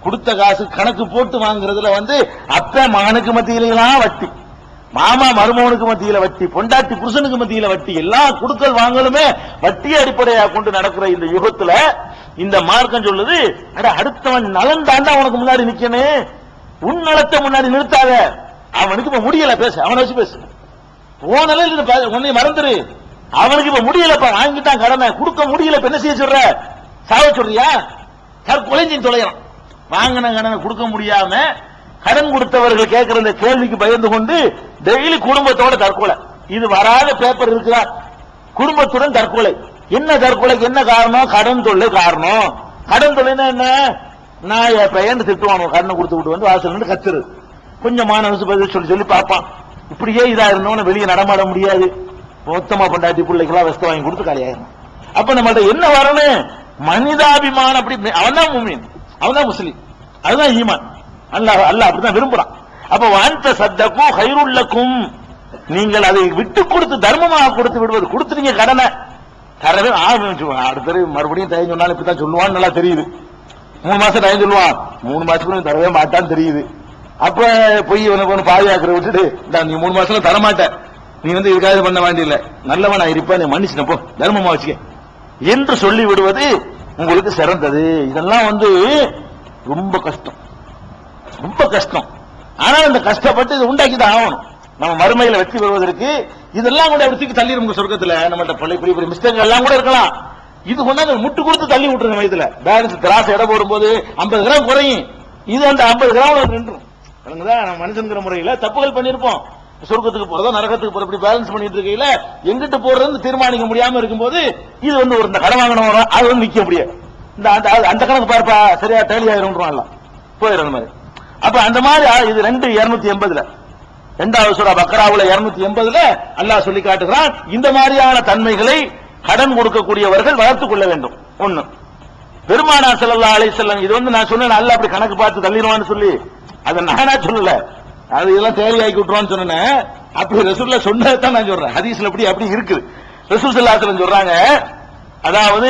கொடுத்த காசு கணக்கு போட்டு வாங்குறதுல வந்து அப்ப மகனுக்கு மத்தியிலாம் வட்டி, மாமா மருமகனுக்கு மத்தியில வட்டி, பொண்டாட்டி புருஷனுக்கு மத்தியில வட்டி, எல்லாம் கொடுக்கல் வாங்கலுமே வட்டியை அடிப்படையாக கொண்டு நடக்கிற இந்த யுகத்துல இந்த மார்க்கம் சொல்லுது, அடுத்தவன் நலன் தாண்டா உனக்கு முன்னாடி நிக்கணும், உன் நலத்தை முன்னாடி நிறுத்தாத. அவனுக்கு இப்ப முடியல பேச, அவனை வச்சு பேசு, போனால உன்னை மறந்துரு, அவனுக்கு இப்ப முடியலப்பா, வாங்கிட்டான் கடனை கொடுக்க முடியல, என்ன செய்ய சொல்ற, சாவ சொல்றியா, தற்கொலை தொலைறான். வாங்கின கடனை கொடுக்க முடியாம கடன் கொடுத்தவர்கள் கேட்கிற இந்த கேள்விக்கு பயந்து கொண்டு டெய்லி குடும்பத்தோட தற்கொலை. இது வராத பேப்பர் இருக்குதா, குடும்பத்துடன் தற்கொலை. என்ன தற்கொலைக்கு என்ன காரணம், கடன் தொல்லை காரணம். கடன் தொல்லைன்னா என்ன, நான் என் பையன் திட்டுவானோ, கடனை கொடுத்து விட்டு வந்து வாசல் கத்துரு, கொஞ்சம் மாணவ சொல்லி சொல்லி பார்ப்பான். இப்படியே இதா இருந்தவன வெளியே நடமாட முடியாது, மொத்தமா பண்டாட்டி பிள்ளைக்கெல்லாம் வெஸ்த வாங்கி கொடுத்து காலியாயிரும். அப்ப நம்மள்ட்ட என்ன வரணும், மனிதாபிமானம். அப்படி அவன் தான் முஃமின், அவன் தான் முஸ்லீம், அதுதான் ஈமான். அல்லாஹ் அப்படிதான் விரும்புறான். அப்ப வாந்த சத்தகு கைருள்ளக்கும், நீங்கள் அதை விட்டு கொடுத்து தர்மமாக கொடுத்து விடுவது. கொடுத்துட்டீங்க கடனை தரவே அடுத்த மறுபடியும் தயவு சொன்னாலும் இப்படித்தான் சொல்லுவான்னு நல்லா தெரியுது. 3 மாசம் தயவு சொல்லுவான், 3 மாசத்துக்கு தரவே மாட்டான்னு தெரியுது. அப்ப பொய் பாதுகாக்கிற விட்டுட்டு நீ 3 மாசத்துல தரமாட்ட, நீ வந்து இதுக்காக பண்ண வேண்டிய நல்லவனா இருப்பா, நீ மன்னிச்சுன போ, தர்மமா வச்சுக்க என்று சொல்லி விடுவது உங்களுக்கு சிறந்தது. இதெல்லாம் வந்து ரொம்ப கஷ்டம், ரொம்ப கஷ்டம். ஆனா இந்த கஷ்டப்பட்டு இதை உண்டாக்கிதான் ஆகணும். நம்ம மறுமையில வெற்றி பெறுவதற்கு இதெல்லாம் கூட எடுத்துக்கு தள்ளிடும் சொர்க்கத்துல. நம்மள்ட்ட பெரிய பெரிய மிஸ்டேக் எல்லாம் கூட இருக்கலாம், இது கொண்டாந்து முட்டு கொடுத்து தள்ளி விட்டுருங்க. வயதுல பேலன்ஸ் திராசை இடம் போடும்போது 50 கிராம் குறையும், இது அந்த 50 கிராம் நின்றும். நம்ம மனுஷங்கிற முறையில தப்புகள் பண்ணிருப்போம், சொர்க்கத்துக்கு போறதோ நரகத்துக்கு போற இப்படி பேலன்ஸ் பண்ணிட்டு இருக்கையில எங்கிட்டு போறது தீர்மானிக்க முடியாம இருக்கும்போது இது வந்து ஒரு இந்த கடன் வாங்கணும் வரும், அது வந்து நிக்க முடியாது. இந்த அந்த கணக்கு பார்ப்பா சரியா டேலி ஆயிரும் போயிடும் மாதிரி. அப்ப அந்த மாதிரி இது 280 2வது சூரா பக்ராவுல 280 அல்லாஹ் சொல்லி காட்டுகிறான். இந்த மாதிரியான தன்மைகளை கடன் கொடுக்கக்கூடியவர்கள் வளர்த்துக் கொள்ள வேண்டும். ஒண்ணு, பெருமானார் ஸல்லல்லாஹு அலைஹி வஸல்லம், இது வந்து நான் சொன்னேன் அல்லாஹ் அப்படி கணக்கு பார்த்து தள்ளிடுவான்னு சொல்லி, அதை நானா சொல்லல, அது இதெல்லாம் தேடி ஆக்கி விட்டுருவான்னு சொன்னேன். அப்படி ரசூலுல்லாஹ் சொன்னதான் நான் சொல்றேன், ஹதீஸ்ல அப்படி இருக்குது. ரசூல் ஸல்லல்லாஹு அலைஹி வஸல்லம் சொல்றாங்க, அதாவது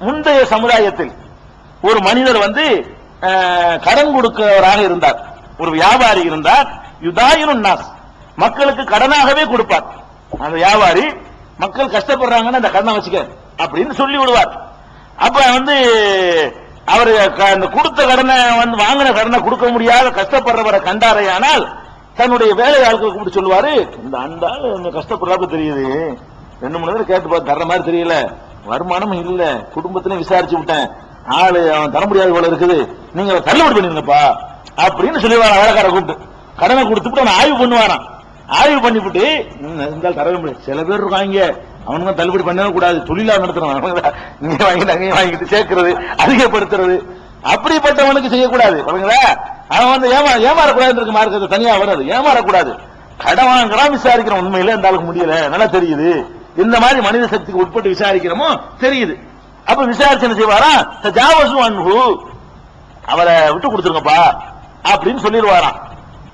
முந்தைய சமுதாயத்தில் ஒரு மனிதர் வந்து கடன் கொடுக்கிறவராக இருந்தார், ஒரு வியாபாரி இருந்தார். யுதாயினுன் நாஸ், மக்களுக்கு கடனாகவே கொடுப்பார். அந்த வியாபாரி மக்கள் கஷ்டப்படுறாங்கன்னு அந்த கடனை வச்சுக்க அப்படின்னு சொல்லி விடுவார். அப்ப வந்து அவரு கொடுத்த கடனை வந்து வாங்கின கடனை கொடுக்க முடியாத கஷ்டப்படுறவரை கண்டாரையானால் தன்னுடைய வேலையாளுக்கு கூப்பிட்டு சொல்லுவாரு, இந்த அந்த ஆள் கஷ்டப்படுறாப்பு தெரியுது, 2-3 தடவை கேட்டு பார்த்து தர்ற மாதிரி தெரியல, வருமானம் இல்ல, குடும்பத்திலையும் விசாரிச்சு விட்டேன், ஆளு அவன் தர முடியாத போல இருக்குது, நீங்க தள்ளுபடி பண்ணிருங்கப்பா அப்படின்னு சொல்லிடுவாராம். வேலைக்கார கூப்பிட்டு கடனை கொடுத்துட்டு அவன் ஆய்வு பண்ணுவாராம். ஆய்வு பண்ணிவிட்டு இருந்தாலும் தரவே முடியாது, சில பேர் இருக்காங்க அவனுங்க தள்ளுபடி பண்ணவே கூடாது, தொழிலா நடத்துறவன், இங்க வாங்கிட்டு அங்கேயும் வாங்கிட்டு சேர்க்கிறது, அதிகப்படுத்துறது, அப்படிப்பட்டவனுக்கு செய்யக்கூடாது. அவன் வந்து ஏமாறக்கூடாது இருக்கு மார்க்கத்தை தனியா வராது, ஏமாறக்கூடாது. கடன் வாங்குறான், விசாரிக்கிறோம், உண்மையில இந்த ஆளுக்கு முடியல நல்லா தெரியுது, இந்த மாதிரி மனித சக்திக்கு உட்பட்டு விசாரிக்கிறோமோ தெரியுது. அப்ப விசாரிச்சு என்ன செய்வாரா, தஜாவசு அன்ஹு, அவரை விட்டு கொடுத்துருங்கப்பா அப்படின்னு சொல்லிடுவாராம்.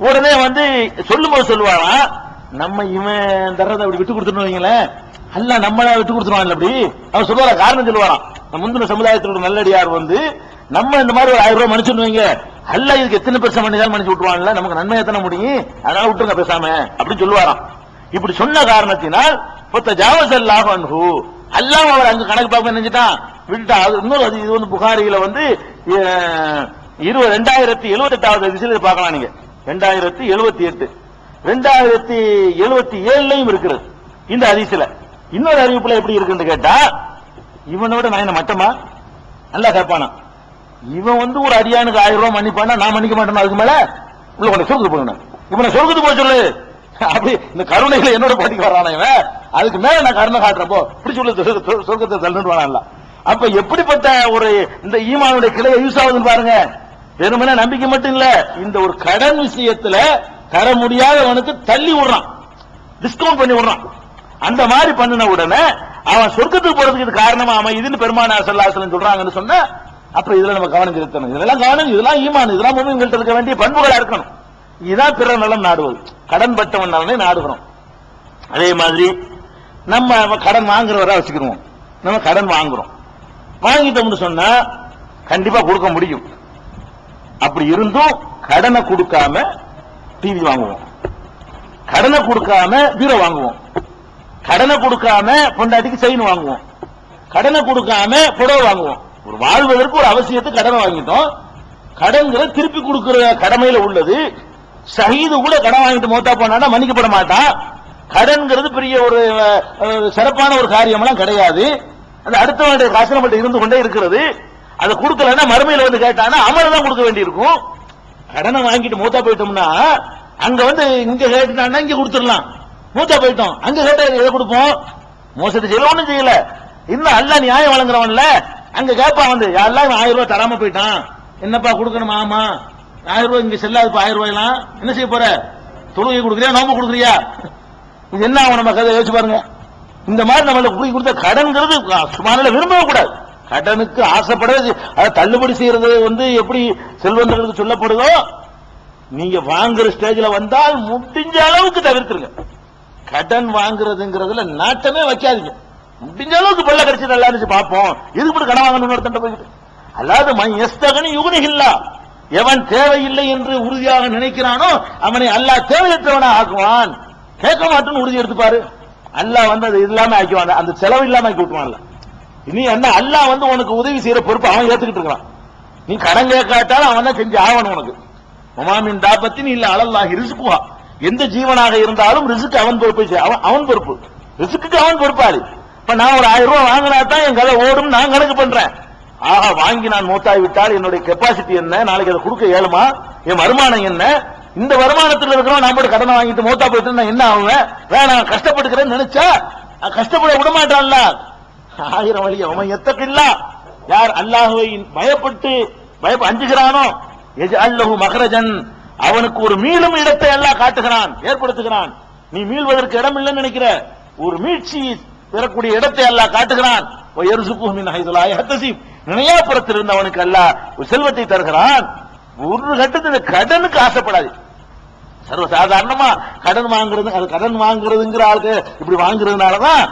உடனே வந்து சொல்லும்போது சொல்லுவாராம், நம்ம இவன் தர்றதை அப்படி விட்டு கொடுத்துருவீங்களேன், அல்ல நம்மள விட்டு கொடுத்துருவாங்க அப்படி அவன் சொல்லுவாரா, காரணம் சொல்லுவாராம். முந்தின சமுதாயத்தோட நல்லடியார் வந்து நம்ம இந்த மாதிரி ஒரு 1000 ரூபாய் மன்னிச்சுடுவீங்க, அல்ல இதுக்கு எத்தனை பெருசா மன்னிதான் மன்னிச்சு விட்டுருவாங்கல்ல, நமக்கு நன்மை எத்தனை முடியும், அதனால விட்டுருங்க பேசாம அப்படின்னு சொல்லுவாராம். இப்படி சொன்ன காரணத்தினால் தஜாவஸல்லாஹு அன்ஹு, அல்லாஹ் அவர் அங்க கணக்கு பார்க்க நினைச்சிட்டான், விட்டுட்டான். அது இன்னொரு இது வந்து புகாரியில வந்து 2078வது திசையில பார்க்கலாம் நீங்க, 2078 2077 இருக்கிறது. இந்த ஹதீஸ்ல. இன்னொரு அறிவிப்புல எப்படி இருக்குன்னு கேட்டா, இவனோட நான் என்ன மட்டமா நல்லா கேட்பானா, இவன் ஒரு அடியானுக்கு 1000 ரூபாய் மன்னிப்பானா, நான் மன்னிக்க மாட்டேன், அதுக்கு மேல உள்ள கொண்ட சொர்க்கத்துக்கு போகணும், இவனை சொர்க்கத்துக்கு போக சொல்லு. அப்படி இந்த கருணைகளை என்னோட போட்டிக்கு வர்றான இவன், அதுக்கு மேல நான் கருணை காட்டுறப்போ இப்படி சொல்லு சொர்க்கத்தை தள்ளுவானா. அப்ப எப்படிப்பட்ட ஒரு இந்த ஈமானுடைய கிளை யூஸ் ஆகுதுன்னு பாருங்க. வெறுமனே நம்பிக்கை மட்டும் இல்ல, இந்த ஒரு கடன் விஷயத்துல தர முடியாதவனுக்கு தள்ளி விடுறான், டிஸ்கவுண்ட் பண்ணி விடுறான். அந்த மாதிரி பண்ணின உடனே அவன் சொர்க்கத்துக்கு போறதுக்கு இது காரணமா இதுன்னு பெருமானார் ஸல்லல்லாஹு அலைஹி வஸல்லம் சொல்றாங்கன்னு சொன்னா, அப்ப இதுல நம்ம கவனம் செலுத்தணும். இதெல்லாம் கவனம், இதெல்லாம் ஈமான், இதெல்லாம் முஃமின்கள்ட்ட இருக்க வேண்டிய பண்புகளா இருக்கணும். இதுதான் பிற நலம் நாடுவது, கடன் பட்டவன் நலனை நாடுகிறோம். அதே மாதிரி நம்ம கடன் வாங்குறவரை வச்சுக்கிறோம். நம்ம கடன் வாங்குறோம், வாங்கிட்டோம்னு சொன்னா கண்டிப்பா கொடுக்க முடியும். அப்படி இருந்தும் கடனை கொடுக்காம டிவி வாங்குவோம், கடனை கொடுக்காம பீரோ வாங்குவோம், கடனை கொடுக்காம பொண்டாட்டிக்கு செயின் வாங்குவோம், கடனை கொடுக்காம புடவை வாங்குவோம். ஒரு வாழ்வதற்கு ஒரு அவசியத்துக்கு கடனை வாங்கிட்டோம். கடன்கிற திருப்பி கொடுக்கிற கடமையில உள்ளது. ஷஹீது கூட கடன் வாங்கிட்டு மௌத்தா போனா மன்னிக்கப்பட மாட்டான். கடன்கிறது பெரிய ஒரு சிறப்பான ஒரு காரியம்லாம் கிடையாது. அது அடுத்தவனுடைய காசு நம்மகிட்ட இருந்து கொண்டே இருக்கிறது. அதை கொடுக்கலன்னா மறுமையில வந்து கேட்டானா அமர் தான் கொடுக்க வேண்டி இருக்கும். கடனை வாங்கிட்டு மூத்தா போயிட்டோம்னா அங்க இங்க கேட்டுட்டான்னா இங்க கொடுத்துடலாம். மூத்தா போயிட்டோம், அங்க கேட்டா எதை கொடுப்போம்? மோசடி செய்யல, ஒண்ணும் செய்யல. இன்னும் அல்ல நியாயம் வழங்குறவன்ல அங்க கேட்பான், யாரெல்லாம் 1000 ரூபாய் தராம போயிட்டான், என்னப்பா கொடுக்கணுமா? ஆமா 1000 ரூபாய் இங்க செல்லாதுப்பா, 1000 ரூபாயெல்லாம் என்ன செய்ய போற? தொழுகை கொடுக்குறியா, நோம்பு கொடுக்குறியா? இது என்ன ஆகும்? நம்ம கதை யோசிச்சு பாருங்க. இந்த மாதிரி நம்மள போய் கொடுத்த கடன்கிறது சுமாரில விரும்பவே கூடாது. கடனுக்கு ஆசைப்படுறது, அதை தள்ளுபடி செய்யறது எப்படி செல்வந்தர்களுக்கு சொல்லப்படுதோ, நீங்க வாங்குற ஸ்டேஜ்ல வந்தால் முடிஞ்ச அளவுக்கு தவிர்த்துருங்க. கடன் வாங்குறதுங்கிறதுல நாட்டமே வைக்காதீங்க. முடிஞ்ச அளவுக்கு பல்ல கடிச்சு நல்லா இருந்துச்சு பார்ப்போம், இதுக்கு கடன் வாங்கணும் ஒருத்தன் போயிட்டு. அல்லாது மயஸ்தகனி யுகனில்லா, எவன் தேவையில்லை என்று உறுதியாக நினைக்கிறானோ அவனை அல்லாஹ் தேவையற்றவனாக ஆக்குவான். கேட்க மாட்டேன்னு உறுதி எடுத்துப்பாரு, அல்லாஹ் அது இல்லாம ஆக்குவான், அந்த செலவு இல்லாம ஆக்கி விட்டுவான்ல. நீ என்ன அல்லாஹ் உனக்கு உதவி செய்யற பொறுப்பு அவன் ஏத்துக்கிட்டு இருக்கான். நீ கடன் கேட்காட்டாலும் அவன் தான் செஞ்சு ஆகணும் உனக்கு. மமாமின் தாபத்தின் இல்ல அலல்லாஹி ரிஸ்குஹா, எந்த ஜீவனாக இருந்தாலும் ரிஸ்க் அவன் பொறுப்பை அவன் பொறுப்பு, ரிஸ்க்கு அவன் பொறுப்பாளி. இப்ப நான் ஒரு 1000 ரூபாய் வாங்கினா தான் என் கதை ஓடும், நான் கணக்கு பண்றேன். ஆஹா, வாங்கி நான் மூத்தாய் விட்டால் என்னுடைய கெப்பாசிட்டி என்ன, நாளைக்கு அதை கொடுக்க இயலுமா, என் வருமானம் என்ன, இந்த வருமானத்தில் இருக்கிறோம் நான் போட்டு கடனை வாங்கிட்டு மூத்தா போயிட்டு நான் என்ன ஆகுவேன்? வேணாம், கஷ்டப்பட்டுக்கிறேன்னு நினைச்சா கஷ்டப்பட விட மாட்டான்ல. 1000 வழி அவன் எத்தக்கில்லா, யார் அல்லாஹுவை பயப்பட்டு அஞ்சுகிறானோ அல்லஹு மகரஜன், அவனுக்கு ஒரு மீளும் இடத்தை அல்லாஹ் காட்டுகிறான், ஏற்படுத்துகிறான். நீ மீள்வதற்கு இடம் இல்லைன்னு நினைக்கிற, ஒரு மீட்சி பெறக்கூடிய இடத்தை அல்லாஹ் காட்டுகிறான். நினையாப்புறத்தில் இருந்தவனுக்கு அல்லாஹ் செல்வத்தை தருகிறான். ஒரு கட்டத்தில் கடனுக்கு ஆசைப்படாது. சர்வசாதாரணமா கடன் வாங்குறது, அது கடன் வாங்குறதுங்கிற ஆளுக்கு இப்படி வாங்குறதுனாலதான்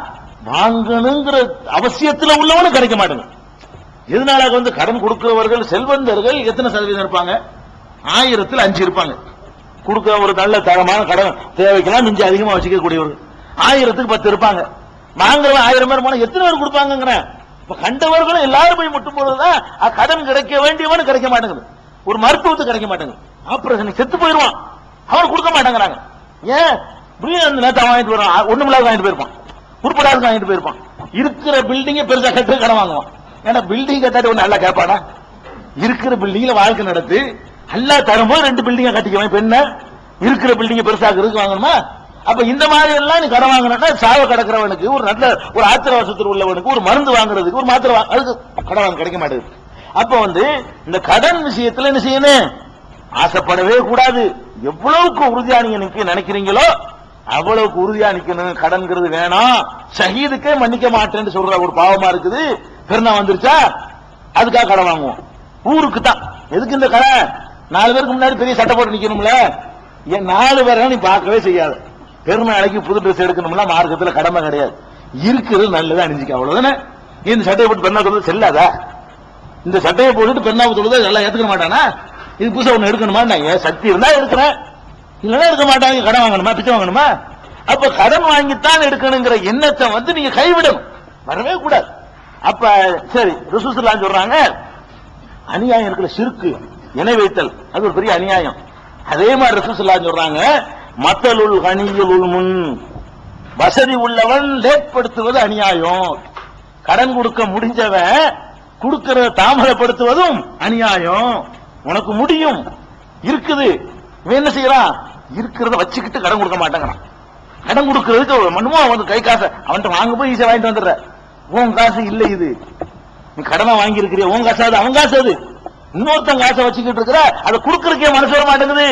வாங்கணுங்கிற அவசியத்தில் உள்ளவனும் கிடைக்க மாட்டேங்க. எதனால கடன் கொடுக்கிறவர்கள் செல்வந்தர்கள் எத்தனை சதவீதம் இருப்பாங்க? 1000ல் 5 இருப்பாங்க. கொடுக்க ஒரு நல்ல தரமான கடன் தேவைக்கெல்லாம் மிஞ்சி அதிகமா வச்சுக்க கூடியவர்கள் 1000க்கு 10 இருப்பாங்க. வாங்குறவன் 1000 பேர் போனா எத்தனை பேர் கொடுப்பாங்க? கண்டவர்களும் எல்லாரும் போய் முட்டும் போதுதான் கடன் கிடைக்க வேண்டியவனு கிடைக்க மாட்டேங்குது. ஒரு மருத்துவத்துக்கு கிடைக்க மாட்டேங்குது, ஆபரேஷன் செத்து போயிருவான், அவன் கொடுக்க மாட்டேங்கிறாங்க. ஏன்? அந்த நேரத்தை வாங்கிட்டு வருவான், ஒண்ணுமில்லாத வாங்கிட்டு போயிருப்பான், உருப்படாத வாங்கிட்டு போயிருப்பான். இருக்கிற பில்டிங்க பெருசா கட்டு கடன் வாங்குவான். ஏன்னா பில்டிங் கட்டாட்டி ஒண்ணு நல்லா கேட்பானா? இருக்கிற பில்டிங்ல வாழ்க்கை நடத்து அல்லா தரும்போது 2 பில்டிங்க கட்டிக்குவான். இப்ப என்ன இருக்கிற பில்டிங்க பெருசாக்குறதுக்கு வாங்கணுமா? அப்ப இந்த மாதிரி எல்லாம் நீ கடன் வாங்கினா சாவ கிடக்கிறவனுக்கு, ஒரு நல்ல ஒரு ஆத்திரவசத்தில் உள்ளவனுக்கு ஒரு மருந்து வாங்குறதுக்கு ஒரு மாத்திரை அதுக்கு கடன் வாங்க கிடைக்க மாட்டேங்குது. அப்ப இந்த கடன் விஷயத்துல என்ன செய்யணும்? ஆசைப்படவே கூடாது. எவ்வளவுக்கு உறுதியா நீங்க நினைக்கிறீங்களோ அவ்வளவுக்கு உறுதியா நிக்கணும். கடன்கிறது வேணாம். ஷஹீதுக்கே மன்னிக்க மாட்டேன்னு சொல்ற ஒரு பாவமா இருக்குது. பெருநா வந்துருச்சா அதுக்காக கடன் வாங்குவோம். ஊருக்கு தான். எதுக்கு இந்த கடன்? 4 பேருக்கு முன்னாடி பெரிய சட்டை போட்டு நிக்கணும்ல. 4 பேரை நீ பார்க்கவே செய்யாது. பெருநாளைக்கு புது ட்ரெஸ் எடுக்கணும்னா மார்க்கத்தில் கடமை கிடையாது. இருக்கிறது நல்லதா அணிஞ்சிக்க, அவ்வளவுதானே. இந்த சட்டையை போட்டு பெருநா சொல்றது செல்லாதா? இந்த சட்டையை போட்டுட்டு பெருநாவு சொல்றது எல்லாம் ஏத்துக்க மாட்டானா? இது புதுசா ஒண்ணு எடுக்கணுமா? நான் சக்தி இருந்தா எடுக்கிறேன், இல்லைன்னா எடுக்க மாட்டாங்க. கடன் வாங்கணுமா, பிச்சை வாங்கணுமா? அப்ப கடன் வாங்கித்தான் எடுக்கணுங்கிற எண்ணத்தை நீங்க கைவிடணும், வரவே கூடாது. அப்ப சரி, ரசூலுல்லாஹ் சொல்றாங்க அநியாயம் இருக்கிற ஷிர்க், இணை வைத்தல், அது ஒரு பெரிய அநியாயம். அதே மாதிரி ரசூலுல்லாஹ் சொல்றாங்க மத்தலுல் கனியுல் முன், வசதி உள்ளவன் லேட்படுத்துவது அநியாயம். கடன் கொடுக்க முடிஞ்சவன் கொடுக்கிறத தாமதப்படுத்துவதும் அநியாயம். உனக்கு முடியும் இருக்குது, இவன் என்ன செய்யறான்? இருக்கிறத வச்சுக்கிட்டு கடன் கொடுக்க மாட்டேங்கிறான். கடன் கொடுக்கிறதுக்கு மண்ணுமோ அவன் கை காசை அவன்கிட்ட வாங்க போய் ஈஸியா வாங்கிட்டு வந்துடுற. உன் காசு இல்ல, இது நீ கடனை வாங்கி இருக்கிற உன் காசு, அது அவன் காசு. அது இன்னொருத்தன் காசை வச்சுக்கிட்டு இருக்கிற, அதை கொடுக்கறதுக்கே மனசு வர மாட்டேங்குது.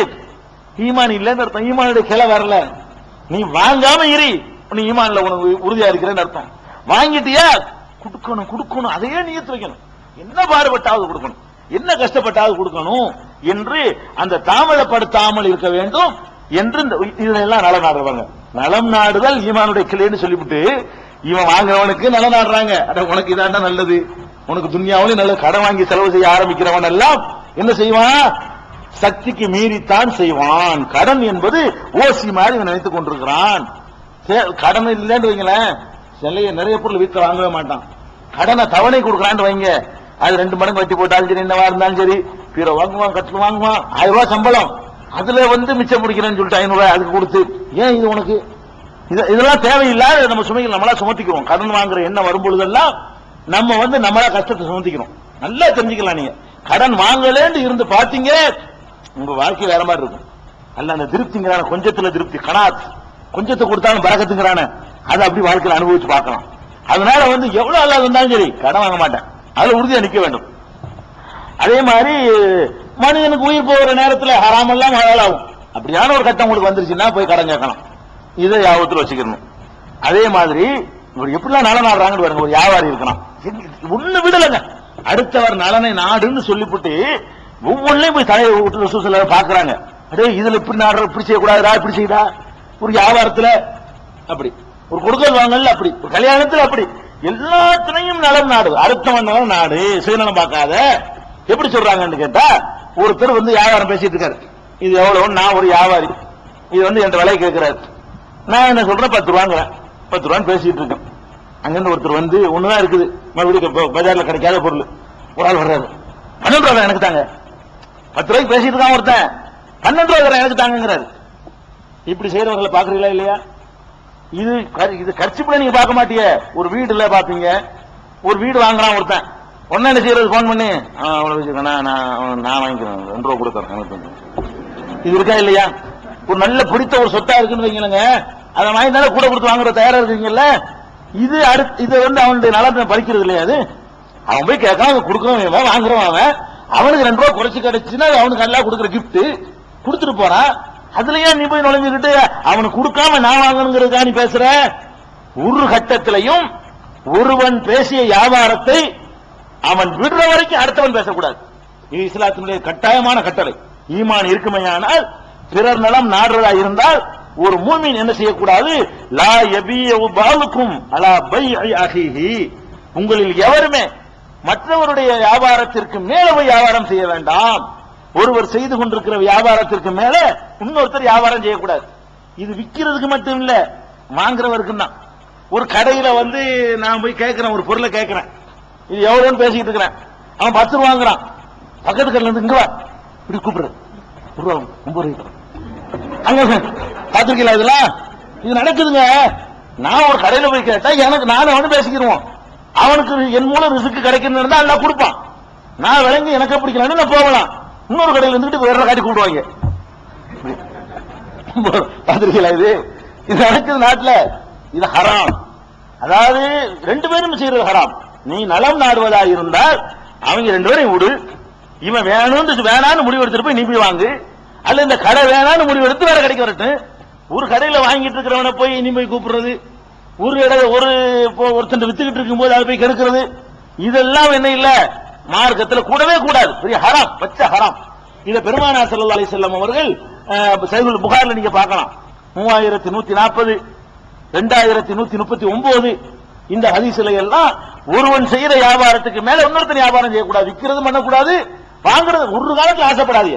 ஈமான் இல்லன்னு அர்த்தம். ஈமானுடைய கிளை வரல. நீ வாங்காம இரு, நீ ஈமான்ல உனக்கு உறுதியா இருக்கிறேன்னு அர்த்தம். வாங்கிட்டியா கொடுக்கணும் கொடுக்கணும், அதையே நியத்து வைக்கணும். என்ன பாடுபட்டாவது கொடுக்கணும், என்ன கஷ்டப்பட்டாவது கொடுக்கணும் என்று அந்த தாமதப்படுத்தாமல் இருக்க வேண்டும் என்று இதெல்லாம் நலம் நாடுவாங்க. நலம் நாடுதல் ஈமானுடைய கிளைன்னு சொல்லிவிட்டு இவன் வாங்குறவனுக்கு நலம் நாடுறாங்க. உனக்கு இதாண்டா நல்லது, உனக்கு துன்யாவிலும் நல்ல கடன் வாங்கி செலவு செய்ய ஆரம்பிக்கிறவன் எல்லாம் என்ன செய்வான்? சக்திக்கு மீறித்தான் செய்வான். கடன் என்பது ஓசி மாதிரி இவன் நினைத்துக் கொண்டிருக்கிறான். கடன் இல்லைன்னு வைங்களேன், நிறைய பொருள் வீட்டில் வாங்கவே மாட்டான். கடனை தவணை கொடுக்கறான்னு வைங்க, அது 2 மடங்கு வட்டி போட்டாலும் சரி, என்னவா இருந்தாலும் சரி, பீரோ வாங்குவான், கட்டில் வாங்குவான். 1000 ரூபாய் சம்பளம், அதுல மிச்சம் முடிக்கிறேன்னு சொல்லிட்டு 500 ரூபாய் அதுக்கு கொடுத்து, ஏன் இது உனக்கு இதெல்லாம் தேவையில்லாத நம்ம சுமைகள் நம்மளா சுமத்திக்கிறோம். கடன் வாங்குற எண்ணம் வரும்பொழுதெல்லாம் நம்ம நம்மளா கஷ்டத்தை சுமத்திக்கிறோம். நல்லா தெரிஞ்சுக்கலாம். நீங்க கடன் வாங்கலேன்னு இருந்து பாத்தீங்க, உங்க வாழ்க்கை வேற மாதிரி இருக்கும். அல்ல அந்த திருப்திங்கிறான, கொஞ்சத்துல திருப்தி, கனாத், கொஞ்சத்தை கொடுத்தாலும் பறக்கத்துங்கிறான, அதை அப்படி வாழ்க்கையில் அனுபவிச்சு பார்க்கலாம். அதனால எவ்வளவு அல்லா இருந்தாலும் சரி கடன் வாங்க மாட்டேன், அதுல உறுதியா நிக்க வேண்டும். அதே மாதிரி மனிதனுக்கு உயிர் போகிற நேரத்தில் ஹராமெல்லாம் ஹலாலாகும். அப்படியான ஒரு கட்டம் உங்களுக்கு வந்துருச்சுன்னா போய் கடன் கேட்கலாம். இதை யாபத்தில் வச்சுக்கணும். அதே மாதிரி இவர் எப்படிலாம் நலன் நாடுறாங்கன்னு பாருங்க. ஒரு வியாபாரி இருக்கலாம், ஒண்ணு விடலைங்க, அடுத்தவர் நலனை நாடுன்னு சொல்லிவிட்டு ஒவ்வொன்றையும் போய் தலையை விட்டு சூசல பாக்குறாங்க. அடே இதுல இப்படி நாடுற, இப்படி செய்யக்கூடாதுடா, இப்படி செய்யடா. ஒரு வியாபாரத்துல அப்படி, ஒரு கொடுக்கல் வாங்கல அப்படி, ஒரு கல்யாணத்துல அப்படி, எல்லாத்திலையும் நலம் நாடு, அடுத்தவன் நலம் நாடு, சுயநலம் பார்க்காத. எப்படி சொல்றாங்கன்னு கேட்டா, ஒருத்தர் வியாபாரம் பேசிட்டு இருக்காரு. இது எவ்வளவு? நான் ஒரு வியாபாரி, இது என் விலை கேட்கிறாரு. நான் என்ன சொல்றேன், 10 ரூபாங்கிறேன். 10 ரூபான்னு பேசிட்டு இருக்கேன். அங்கிருந்து ஒருத்தர் ஒண்ணுதான் இருக்குது, மறுபடியும் பஜார்ல கிடைக்காத பொருள். ஒரு ஆள் வர்றாரு, 12 ரூபாய் எனக்கு தாங்க. 10 ரூபாய்க்கு பேசிட்டு இருக்கான் ஒருத்தன், 12 ரூபாய் எனக்கு தாங்கிறாரு. இப்படி செய்யறவங்களை பாக்குறீங்களா இல்லையா? இது கர்ச்சிப்புல நீங்க பார்க்க மாட்டீங்க, ஒரு வீடுல பாப்பீங்க. ஒரு வீடு வாங்குறான் ஒருத்தன், ஒன்னு என்ன செய்யறது, போன் பண்ணி நான் வாங்கிக்கிறேன், 2 ரூபா கொடுக்கறேன். இது இருக்கா இல்லையா? ஒரு நல்ல பிடித்த ஒரு சொத்தா இருக்குன்னு வைங்களேங்க, அதை வாங்கினாலும் கூட கொடுத்து வாங்குற தயாரா இருக்கீங்கல்ல. இது அவனுடைய நலத்தை பறிக்கிறது இல்லையா? அது அவன் போய் கேட்காம கொடுக்கறவன், வாங்குறவன் அவனுக்கு 2 ரூபா குறைச்சு கிடைச்சுன்னா அவனுக்கு நல்லா கொடுக்குற கிஃப்ட் கொடுத்துட்டு போறான். அதுலயே நீ போய் நுழைஞ்சுக்கிட்டு அவனுக்கு கொடுக்காம நான் வாங்கணுங்கிறதுக்கா நீ பேசுற? ஒரு கட்டத்திலையும் ஒருவன் பேசிய வியாபாரத்தை அவன் விடுற வரைக்கும் அடுத்தவன் பேசக்கூடாது. இது இஸ்லாத்தினுடைய கட்டாயமான கட்டளை. ஈமான் இருக்குமையானால், பிறர் நலம் நாடுறதா இருந்தால் ஒரு மூமின் என்ன செய்யக்கூடாது? லா யபியு பாலுக்கும் அலா பைஇ அஹீஹி, உங்களில் எவருமே மற்றவருடைய வியாபாரத்திற்கு மேல போய் வியாபாரம் செய்ய வேண்டாம். ஒருவர் செய்து கொண்டிருக்கிற வியாபாரத்திற்கு மேல இன்னொருத்தர் வியாபாரம் செய்யக்கூடாது. இது விற்கிறதுக்கு மட்டும் இல்ல, வாங்குறவருக்கு தான். ஒரு கடையில நான் போய் கேட்கிறேன், ஒரு பொருளை கேட்கிறேன், இது எவ்வளவுன்னு பேசிட்டு இருக்கிறேன். அவன் 10 ரூபா வாங்குறான். பக்கத்து கடையில இருந்து இங்க வா, இப்படி கூப்பிடுறது, 9 ரூபாய் அங்க பாத்துருக்கீங்களா? இதெல்லாம் இது நடக்குதுங்க. நான் ஒரு கடையில போய் கேட்டா எனக்கு நானும் அவனு பேசிக்கிடுவோம். அவனுக்கு என் மூலம் ரிஸ்க் கிடைக்கணும் இருந்தா எல்லாம் கொடுப்பான். நான் விளங்கி எனக்கு பிடிக்கலன்னு நான் போகலாம். இன்னொரு கடையில் இருந்துட்டு வேற காட்டி கூப்பிடுவாங்க. பாத்திருக்கீங்களா? இது நடக்குது நாட்டுல. இது ஹராம். அதாவது 2 பேரும் செய்யறது ஹராம். நீ நலம் நாடுவதா இருந்தால் அவங்க 2 பேரையும் விடு. இவன் வேணான்னு முடிவு எடுத்துட்டு போய் நீ போய் வாங்கு, அல்ல இந்த கடை வேணான்னு முடிவு எடுத்து வேற கடைக்கு வரட்டும். ஒரு கடையில வாங்கிட்டு இருக்கிறவனை போய் நீ போய் கூப்பிடுறது, ஒருத்தன் வித்துக்கிட்டு இருக்கும் போது அதை போய் கெடுக்கிறது, இதெல்லாம் என்ன இல்ல, மார்க்கத்தில் கூடவே கூடாது. பெரிய ஹராம், பச்சை ஹராம். இத பெருமானார் ஸல்லல்லாஹு அலைஹி வஸல்லம் அவர்கள் சஹீஹுல் புகாரில நீங்க பார்க்கலாம். 3140, 2139 இந்த ஹதீஸ்ல எல்லாம் ஒருவன் செய்யற வியாபாரத்துக்கு மேல இன்னொருத்தர் வியாபாரம் செய்யக்கூடாது, விற்கிறது பண்ணக்கூடாது, வாங்குறது ஒரு காலத்துல ஆசைப்படாது.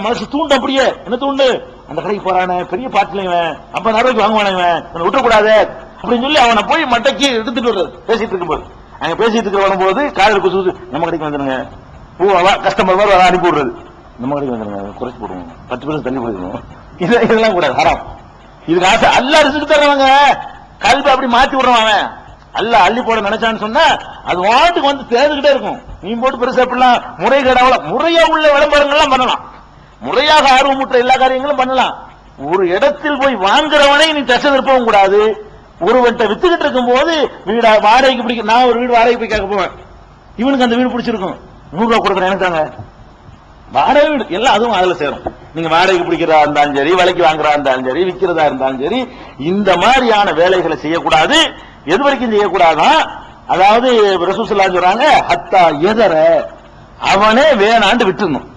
மனசு தூண்டு. அப்படியே என்ன தூண்டு? அந்த கடைக்கு போறானே, பெரிய பாட்டிலைவன் 50 ரூபாய்க்கு வாங்குவானவன், விட்டக்கூடாது அப்படின்னு சொல்லி அவனை போய் மட்டைக்கு எடுத்துட்டு வர்றது. பேசிட்டு இருக்கும்போது அங்க பேசிட்டு இருக்க வரும்போது காலையில் குசு நம்ம கடைக்கு வந்துருங்க, கஸ்டமர் மாதிரி வர அனுப்பி விடுறது, நம்ம கடைக்கு வந்துருங்க, குறைச்சு போடுவோம், 10 பேருக்கு தள்ளி போடுவோம். இதெல்லாம் கூடாது, ஹராம். இதுக்கு ஆசை. அல்லா ரிஸ்க் தர்றவங்க கல்வி அப்படி மாத்தி விடுறான் அவன். அல்ல அள்ளி போட நினைச்சான்னு சொன்னா அது வாட்டுக்கு வந்து தேர்ந்துகிட்டே இருக்கும். நீ போட்டு பெருசா எப்படிலாம் முறைகேடாவல முறையா உள்ள விளம்பரங்கள்லாம் பண்ணலாம், முறையாக ஆர்வமுற்ற எல்லா காரியங்களும் பண்ணலாம். ஒரு இடத்தில் போய் வாங்குறவனை நீ தசை திருப்பவும் கூடாது. ஒருவன்ட்ட வித்துக்கிட்டு இருக்கும் போது வீடு வாடகைக்கு பிடிக்க, நான் ஒரு வீடு வாடகை போய் கேட்க போவேன், இவனுக்கு அந்த வீடு பிடிச்சிருக்கும், 100 ரூபாய் கொடுக்குறேன் எனக்கு தாங்க. வாடகை வீடு எல்லாம் அதுவும் அதுல சேரும். நீங்க வாடகைக்கு பிடிக்கிறதா இருந்தாலும் சரி, விலைக்கு வாங்குறதா இருந்தாலும் சரி, விற்கிறதா இருந்தாலும் சரி, இந்த மாதிரியான வேலைகளை செய்யக்கூடாது. எது வரைக்கும் செய்யக்கூடாதான், அதாவது ரசூல் ஸல்லல்லாஹு அலைஹி சொல்றாங்க, ஹத்தா எதர அவனே வேணாண்டு விட்டுறணும்.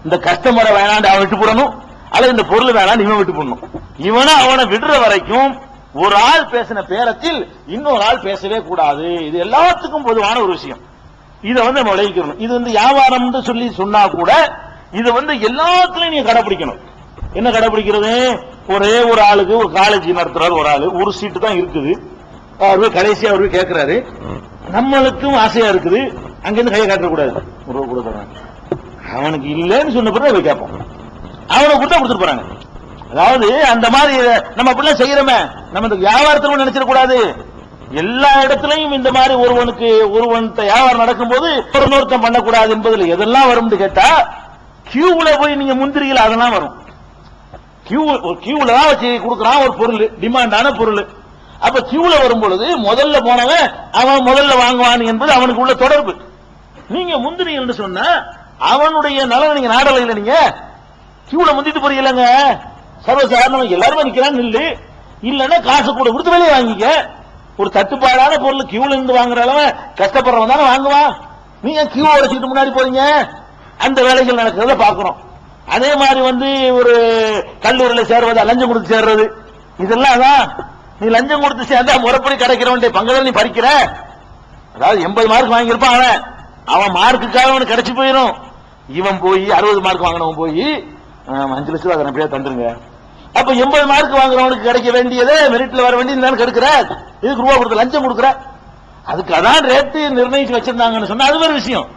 இந்த கஸ்டமரை வேணாண்டு அவன் விட்டு போடணும், அல்லது இந்த பொருள் வேணாண்டு இவன் விட்டு போடணும். இவனை அவனை விடுற வரைக்கும் ஒரு ஆள் பேசின பேரத்தில் இன்னொரு ஆள் பேசவே கூடாது. இது எல்லாத்துக்கும் பொதுவான ஒரு விஷயம். இதை நம்ம விளைவிக்கணும். இது வியாபாரம் சொல்லி சொன்னா கூட இது எல்லாத்துலயும் நீங்க கடைபிடிக்கணும். என்ன கடைபிடிக்கிறது? ஒரே ஒரு ஆளுக்கு ஒரு காலேஜ் நடத்துறாரு, ஒரு ஆளு ஒரு சீட்டு தான் இருக்குது, அவரு கடைசியா அவரு கேட்கிறாரு, நம்மளுக்கும் ஆசையா இருக்குது, அங்கிருந்து கையை காட்டக்கூடாது, ஒரு ரூபா கூட தராங்க, அவனுக்கு இல்லைன்னு சொன்ன பிறகு போய் கேட்போம், அவனை கொடுத்தா கொடுத்துட்டு போறாங்க. அதாவது அந்த மாதிரி நம்ம அப்படிலாம் செய்யறோமே, நம்ம இந்த வியாபாரத்தில் நினைச்சிடக்கூடாது. எல்லா இடத்துலையும் இந்த மாதிரி ஒருவன் வியாபாரம் நடக்கும் போது இன்னொருத்தம் பண்ணக்கூடாது என்பதில் எதெல்லாம் வரும் கேட்டா, கியூல போய் நீங்க முந்திரிகள் அதெல்லாம் வரும். கியூல தான் வச்சு கொடுக்கறான் ஒரு பொருள், டிமாண்டான பொருள். அப்ப கியூல வரும் பொழுது முதல்ல போனவன் அவன் முதல்ல வாங்குவான் என்பது அவனுக்கு உள்ள தொடர்பு. நீங்க முந்திரிகள் சொன்னா அவனுடைய நலனை நீங்க நாடல இல்ல, நீங்க கியூல முந்திட்டு போறீங்களங்க, சர்வசாதாரணம் எல்லாருமே நிக்கிறான்னு இல்ல, இல்லன்னா காசு கூட கொடுத்து வெளியே வாங்கிக்க. ஒரு தட்டுப்பாடான பொருள் கியூல இருந்து வாங்குற அளவு கஷ்டப்படுறவன் தானே வாங்குவான். நீங்க கியூ வச்சுக்கிட்டு முன்னாடி போறீங்க, அந்த வேலைகள் நடக்கிறத பாக்குறோம். அதே மாதிரி ஒரு கல்லூரியில சேர்வது, லஞ்சம் கொடுத்து சேர்றது, இதெல்லாம் அதான். நீ லஞ்சம் கொடுத்து சேர்ந்தா முறைப்படி கிடைக்கிறவன் பங்கதான் நீ பறிக்கிற. அதாவது 80 மார்க் வாங்கியிருப்பான் அவன் மார்க்குக்காக அவனுக்கு கிடைச்சு போயிடும். இவன் போய் 60 மார்க் வாங்கினவன் போய் 5 லட்சம் அதை பேர் தந்துருங்க. அப்ப 80 மார்க் வாங்குறவனுக்கு கிடைக்க வேண்டியதே மெரிட்ல வர வேண்டியது கெடுக்கிற, இதுக்கு ரூபா கொடுத்து லஞ்சம் கொடுக்குற. அதுக்கு அதான் ரேட்டு நிர்ணயிச்சு வச்சிருந்தாங்கன்னு சொன்னா அது ஒரு விஷயம்.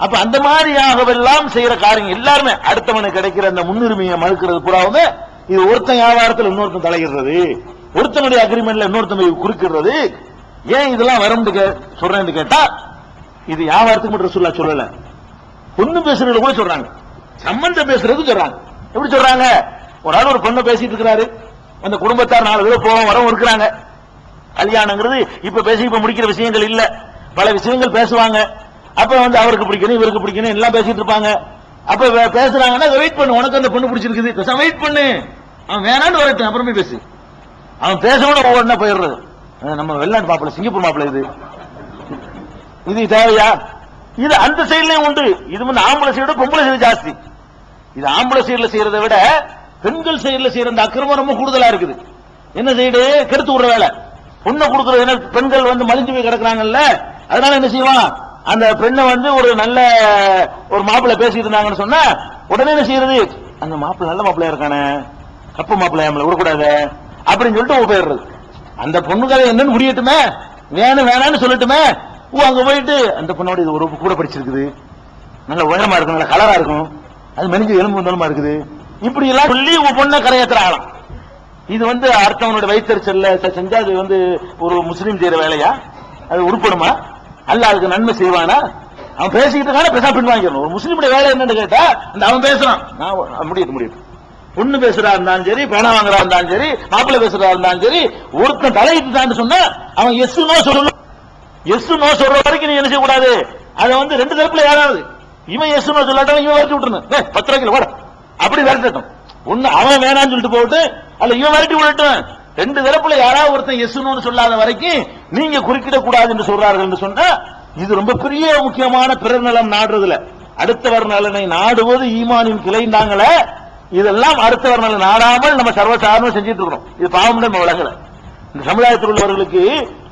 அப்ப அந்த மாதிரியாகவெல்லாம் செய்யற காரியம் எல்லாருமே அடுத்தவனுக்கு கிடைக்கிற அந்த முன்னுரிமையை மறுக்கிறது பூராவுமே இது ஒருத்தன் வியாபாரத்தில் இன்னொருத்தன் தலையிடுறது, ஒருத்தனுடைய அக்ரிமெண்ட்ல இன்னொருத்தன் குறுக்கிறது. ஏன் இதெல்லாம் வரும் சொல்றேன்னு கேட்டா, இது வியாபாரத்துக்கு மட்டும் ரசூலுல்லாஹ் சொல்லல, பொண்ணு பேசுறது கூட சொல்றாங்க, சம்பந்தம் பேசுறது சொல்றாங்க. எப்படி சொல்றாங்க? ஒரு ஆள் ஒரு பொண்ணை பேசிட்டு இருக்கிறாரு, அந்த குடும்பத்தார் 4 பேர் போவோம் வரவும் இருக்கிறாங்க. கல்யாணங்கிறது இப்ப முடிக்கிற விஷயங்கள் இல்ல, பல விஷயங்கள் பேசுவாங்க. அப்ப அவருக்கு பிடிக்கணும், இவருக்கு பிடிக்கணும் எல்லாம் பேசிட்டு இருப்பாங்க. அப்ப பேசுறாங்கன்னா வெயிட் பண்ணு, உனக்கு அந்த பொண்ணு பிடிச்சிருக்குது, வெயிட் பண்ணு, அவன் வேணான்னு வரட்டும் அப்புறமே பேசு. அவன் பேசணும் ஒவ்வொன்னா போயிடுறது. நம்ம வெளிநாட்டு மாப்பிள்ள, சிங்கப்பூர் மாப்பிள்ள, இது தேவையா? இது அந்த சைட்லயும் உண்டு. இது ஆம்பளை சைடு பொம்பளை சைடு ஜாஸ்தி. இது ஆம்பளை சைடுல செய்யறதை விட பெண்கள் சைடுல செய்யற அந்த அக்கிரமம் ரொம்ப கூடுதலா இருக்குது. என்ன சைடு? கெடுத்து விடுற வேலை. பொண்ணை கொடுக்கறது பெண்கள் மலிஞ்சு போய் கிடக்குறாங்கல்ல, அதனால என்ன செய்வான், அந்த பெண்ணை ஒரு நல்ல ஒரு மாப்பிள்ளை பேசிட்டு இருந்தாங்கன்னு சொன்னா உடனே என்ன செய்யறது, அந்த மாப்பிள்ளை நல்ல மாப்பிள்ளையா இருக்கானே, கப்ப மாப்பிள்ளை நம்மள விடக்கூடாது அப்படின்னு சொல்லிட்டு போயிடுறது. அந்த பொண்ணு கதை என்னன்னு முடியட்டுமே, வேணான்னு சொல்லட்டுமே, அங்க போயிட்டு அந்த பொண்ணோட இது ஒரு கூட படிச்சிருக்குது, நல்ல உயரமா இருக்கும், நல்ல கலரா இருக்கும், அது மெனிஞ்சு எலும்பு வந்தமா இருக்குது, இப்படி எல்லாம் சொல்லி பொண்ணை கரையேற்ற ஆகலாம். இது அடுத்தவனுடைய வயிற்றுச்சல்ல செஞ்சா அது ஒரு முஸ்லீம் செய்யற வேலையா? அது உருப்படுமா? அல்ல அதுக்கு நன்மை செய்வானா? அவன் பேசிக்கிட்டு பேசா பின் வாங்கிடணும். ஒரு முஸ்லீமுடைய வேலை என்னன்னு கேட்டா, அவன் பேசுறான், முடியும் பொண்ணு பேசுறா இருந்தாலும் சரி, பணம் வாங்குறா இருந்தாலும் சரி, மாப்பிள்ளை பேசுறா இருந்தாலும் சரி, ஒருத்தன் தலையிட்டு தான் சொன்னா அவன் எஸ் நோ சொல்லணும். எஸ் நோ சொல்ற வரைக்கும் நீ என்ன செய்யக்கூடாது, அதை 2 தரப்புல யாராவது இவன் எஸ் நோ சொல்லாட்டாலும் இவன் விரட்டி விட்டுருணும், 10 ரூபாய்க்கு ஓட அப்படி விரட்டட்டும். ஒண்ணு அவன் வேணான்னு சொல்லிட்டு போட்டு, அல்ல இவன் விரட்டி விடட்டும். 2 தரப்புல யாராவது ஒருத்தன் எஸ் நோன்னு சொல்லாத வரைக்கும் நீங்க குறுக்கிடக்கூடாது என்று சொல்றார்கள் என்று சொன்னா, இது ரொம்ப பெரிய முக்கியமான பிறர் நலம் நாடுறதுல, அடுத்தவர் நலனை நாடுவது ஈமானின் கிளைந்தாங்களே, இதெல்லாம் அடுத்தவர் நலன் நாடாமல் நம்ம சர்வசாதாரணம் செஞ்சிட்டு இருக்கிறோம். இது பாவம் நம்ம உலகல. இந்த சமுதாயத்தில் உள்ளவர்களுக்கு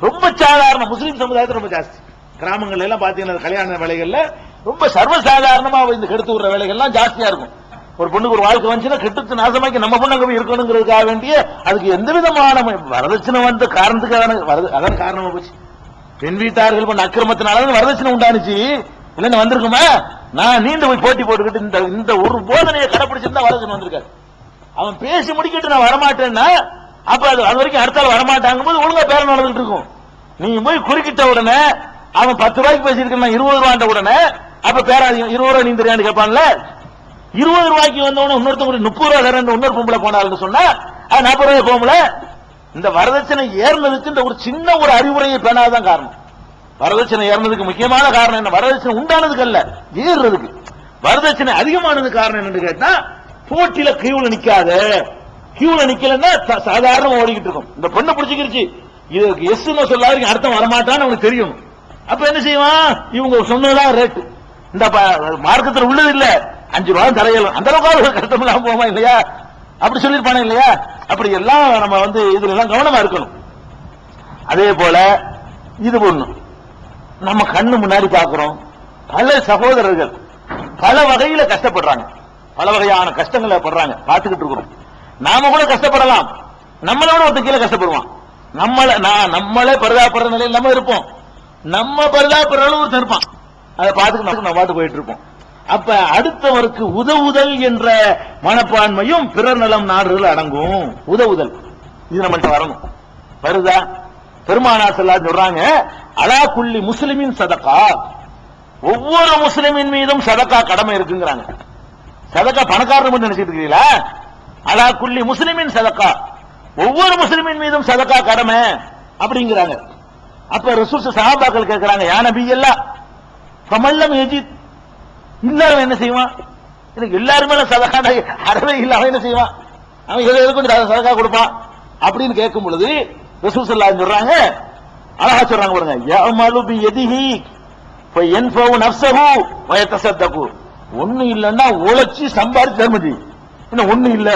ரொம்ப சாதாரண, முஸ்லீம் சமுதாயத்தில் ரொம்ப ஜாஸ்தி, கிராமங்கள்ல எல்லாம் பாத்தீங்கன்னா கல்யாண வேலைகள்ல ரொம்ப சர்வசாதாரணமா இந்த கெடுத்து விடுற வேலைகள் எல்லாம் ஜாஸ்தியா இருக்கும். ஒரு பொண்ணுக்கு ஒரு வாழ்க்கை வந்துச்சுன்னா கெடுத்து நாசமாக்கி நம்ம பொண்ணு அங்க இருக்கணுங்கிறதுக்காக வேண்டிய அதுக்கு எந்த விதமான வரதட்சணை காரணத்துக்காக அதான் காரணமா போச்சு. பெண் வீட்டார்கள் பண்ண அக்கிரமத்தினால வரதட்சணை உண்டானுச்சு, இல்லன்னு வந்திருக்குமா? நான் நீண்ட போய் போட்டி போட்டுக்கிட்டு இந்த ஒரு போதனையை கடைபிடிச்சிருந்தா வரதட்சணை வந்திருக்காரு. அவன் பேசி முடிக்கிட்டு நான் வரமாட்டேன்னா அப்ப அது வரைக்கும் அடுத்தால வரமாட்டாங்க போது ஒழுங்கா பேரம் நடந்துட்டு இருக்கும். நீங்க போய் குறுக்கிட்ட உடனே அவன் 10 ரூபாய்க்கு பேசியிருக்கான் 20 ரூபாண்ட உடனே அப்ப பேர 20 ரூபாய் நீ தெரியான்னு கேட்பான்ல. 20 ரூபாய்க்கு வந்தவன இன்னொருத்தவங்க 30 ரூபாய் தரேன் இன்னொரு பொம்பளை போனாலும் சொன்னா அது 40 ரூபாய் போகல. இந்த வரதட்சணை ஏறினதுக்கு இந்த ஒரு சின்ன ஒரு அறிவுரையை பேணாதான் காரணம். வரதட்சணை ஏறினதுக்கு முக்கியமான காரணம் என்ன? வரதட்சணை உண்டானதுக்கு அல்ல, ஏறுறதுக்கு. வரதட்சணை அதிகமானது காரணம் என்னன்னு கேட்டா போட்டியில கியூல நிக்காத. கியூல நிக்கலன்னா சாதாரண ஓடிக்கிட்டு இருக்கும். இந்த பொண்ணை பிடிச்சிக்கிருச்சு, இதுக்கு எஸ் சொல்லாத அர்த்தம் வரமாட்டான்னு அவனுக்கு தெரியும். அப்ப என்ன செய்வான்? இவங்க சொன்னதான் ரேட்டு. இந்த மார்க்கத்தில் உள்ளது இல்ல, 5 ரூபாய் தரையலாம், அந்த அளவுக்கு கஷ்டம் இல்லாம போமா இல்லையா? அப்படி சொல்லிருப்பானே இல்லையா? அப்படி எல்லாம் நம்ம இதுல எல்லாம் கவனமா இருக்கணும். அதே போல இது ஒண்ணு நம்ம கண்ணு முன்னாடி பாக்குறோம், பல சகோதரர்கள் பல வகையில கஷ்டப்படுறாங்க, பல வகையான கஷ்டங்களை படுறாங்க, பார்த்துக்கிட்டு இருக்கிறோம். நாம கூட கஷ்டப்படலாம், நம்மளோட ஒருத்த கீழே கஷ்டப்படுவான். நம்மளே பரிதாபப்படுற நிலையில் நம்ம இருப்போம், நம்ம பரிதாபப்படுற ஒருத்தர் இருப்பான், அதை பார்த்துட்டு நம்ம பாட்டு போயிட்டு இருப்போம். அப்ப அடுத்தவருக்கு உதவுதல் என்ற மனப்பான்மையும் பிறர் நலம் நாடுகள் அடங்கும். உதவுதல் இது நம்மள்ட்ட வரணும். வருதா? பெருமானார் ஸல்லல்லாஹு சொல்றாங்க, அலா குல்லி முஸ்லிமின் சதகா, ஒவ்வொரு முஸ்லிமின் மீதும் சதகா கடமை இருக்குங்கிறாங்க. சதகா பணக்காரர் மட்டும் நினைச்சிட்டு இருக்கீங்களா? அலா குல்லி முஸ்லிமின் சதகா, ஒவ்வொரு முஸ்லிமின் மீதும் சதகா கடமை அப்படிங்கிறாங்க. அப்ப ரசூல் சஹாபாக்கள் கேட்கிறாங்க, யா நபி அல்லாஹ் ஃபமல்லம் யஜித், இல்லாம என்ன செய்வான்? எல்லாருமே சதகா அறவே இல்ல, அவன் என்ன செய்வான்? அவன் எதுக்கும் சதகா கொடுப்பான் அப்படின்னு கேட்கும் பொழுது ரசூல் ஸல்லல்லாஹு அலைஹி சொல்றாங்க, அழகா சொல்றாங்க பாருங்க, யஅமலு பி யதிஹி ஃபயன்ஃபவு நஃப்ஸஹு வ யதஸத்தகு, ஒண்ணு இல்லன்னா உழைச்சி சம்பாதிச்சு தர்மம் செய். இன்னும் ஒண்ணு இல்ல,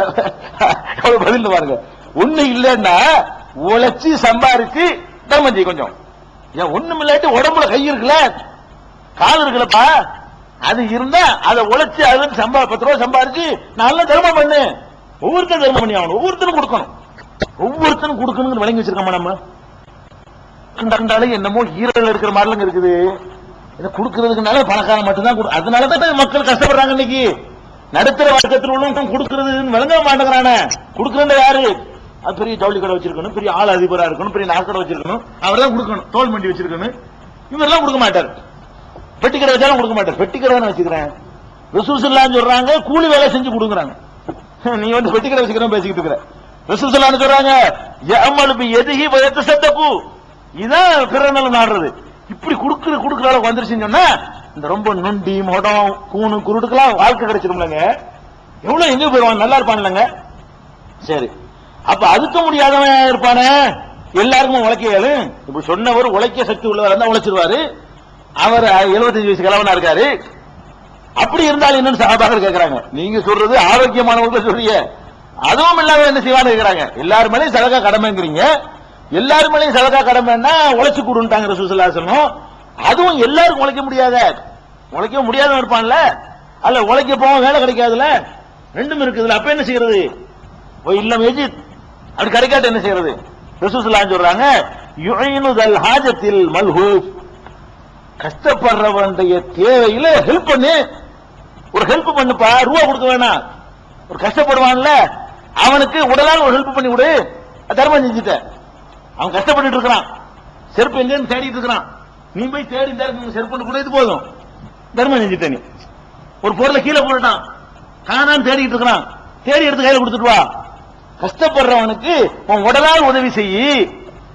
பதில் பாருங்க, ஒண்ணு இல்லன்னா உழைச்சி சம்பாதிச்சு தர்மம் செய். கொஞ்சம் ஏன் ஒண்ணும் இல்லாட்டி உடம்புல கை இருக்குல்ல, கால் இருக்குல்லப்பா, அது இருந்தா அதை உழைச்சி அதுல 10 ரூபாய் சம்பாதிச்சு நல்ல தர்மம் பண்ணு. ஒவ்வொருத்தரும் தர்மம் பண்ணி ஆகணும், ஒவ்வொருத்தரும் கொடுக்கணும், ஒவ்வொருத்தரும் கொடுக்கணும் விளங்கி வச்சிருக்கோமா? நம்ம கண்டாலும் என்னமோ ஈரல் இருக்கிற மாதிரிலாம் இருக்குது. இதை கொடுக்கறதுக்குனால பணக்காரன் மட்டும்தான், அதனாலதான் மக்கள் கஷ்டப்படுறாங்க. இன்னைக்கு நடுத்தர வர்க்கத்தில் உள்ளவங்க கொடுக்கறது விளங்க மாட்டேங்கிறானே. கொடுக்கறது யாரு? அது பெரிய ஜவுளி கடை வச்சிருக்கணும், பெரிய ஆள் அதிபரா இருக்கணும், பெரிய நாற்கடை வச்சிருக்கணும், அவர் தான் கொடுக்கணும். தோல் மண்டி வச்சிருக்கணும், இவரெல்லாம் கொடுக்க மாட்டார். பெட்டி கடை வச்சாலும் கொடுக்க மாட்டார், பெட்டி கடை தானே வச்சுக்கிறேன். ரசூல் ஸல்லல்லாஹு அலைஹி சொல்றாங்க, கூலி வேலை செஞ்சு கொடுக்குறாங்க. நீ பெட்டி கடை வச்சுக்கிறேன் பேசிக்கிட்டு இருக்கிற. ரசூல் ஸல்லல்லாஹு அலைஹி சொல்றாங்க, யஅமலு பி யதிஹி வ யதஸத்தகு, இதான் பிறர் நலம் நாடுறது. இப்படி கொடுக்கிற அளவுக்கு வந்துருச்சுன்னு சொன்னா இந்த ரொம்ப நொண்டி மொடம் கூணு குருடுக்கெல்லாம் வாழ்க்கை கிடைச்சிரும்லங்க. எவ்வளவு எங்க போயிருவான், நல்லா இருப்பான்லங்க. சரி, அப்ப அதுக்க முடியாதவன் இருப்பானே, எல்லாருக்கும் உழைக்க. இப்படி சொன்னவர் உழைக்க சக்தி உள்ளவர் இருந்தா உழைச்சிருவாரு. அவர் 75 வயசு கிழவனா இருக்காரு. அப்படி இருந்தாலும் என்னன்னு சஹாபாக்கள் கேட்கிறாங்க, நீங்க சொல்றது ஆரோக்கியமானவர்கள் சொல்றீங்க, அதுவும் இல்லாம என்ன செய்வான்னு கேட்கிறாங்க. எல்லாரு மேலேயும் சதகா கடமைங்கிறீங்க, எல்லாரு மேலேயும் சதகா கடமைன்னா உழைச்சு கொடுன்ட்டாங்க ரசூல் ஸல்லல்லாஹு அலைஹி வஸல்லம். அதுவும் எல்லாருக்கும் உழைக்க முடியாத, உழைக்க முடியாதவன் இருப்பான்ல, அல்ல உழைக்க போவோம் வேலை கிடைக்காதுல, ரெண்டும் இருக்குதுல. அப்ப என்ன செய்யறது? இல்லம் எஜித், அப்படி கிடைக்காட்ட என்ன செய்யறது? ரசூல் ஸல்லல்லாஹு அலைஹி சொல்றாங்க, யுஈனுல் ஹாஜத்தில் மல்ஹூப், கஷ்டப்படுறவனுடைய தேவையில ஹெல்ப் பண்ணு, ஒரு ஹெல்ப் பண்ணுப்பா, ரூபா கொடுக்க வேணாம். ஒரு கஷ்டப்படுவான்ல அவனுக்கு உடலால் ஒரு ஹெல்ப் பண்ணி விடு, தர்மம் செஞ்சுட்ட. அவன் கஷ்டப்பட்டு இருக்கிறான், செருப்பு எங்கன்னு தேடிட்டு இருக்கிறான், நீ போய் தேடி செருப்பு கூட இது போதும், தர்மம் செஞ்சுட்ட. நீ ஒரு பொருளை கீழே போட்டான், காணான்னு தேடிட்டு இருக்கிறான், தேடி எடுத்து கையில கொடுத்துட்டு வா. கஷ்டப்படுறவனுக்கு உன் உடலால் உதவி செய்யி,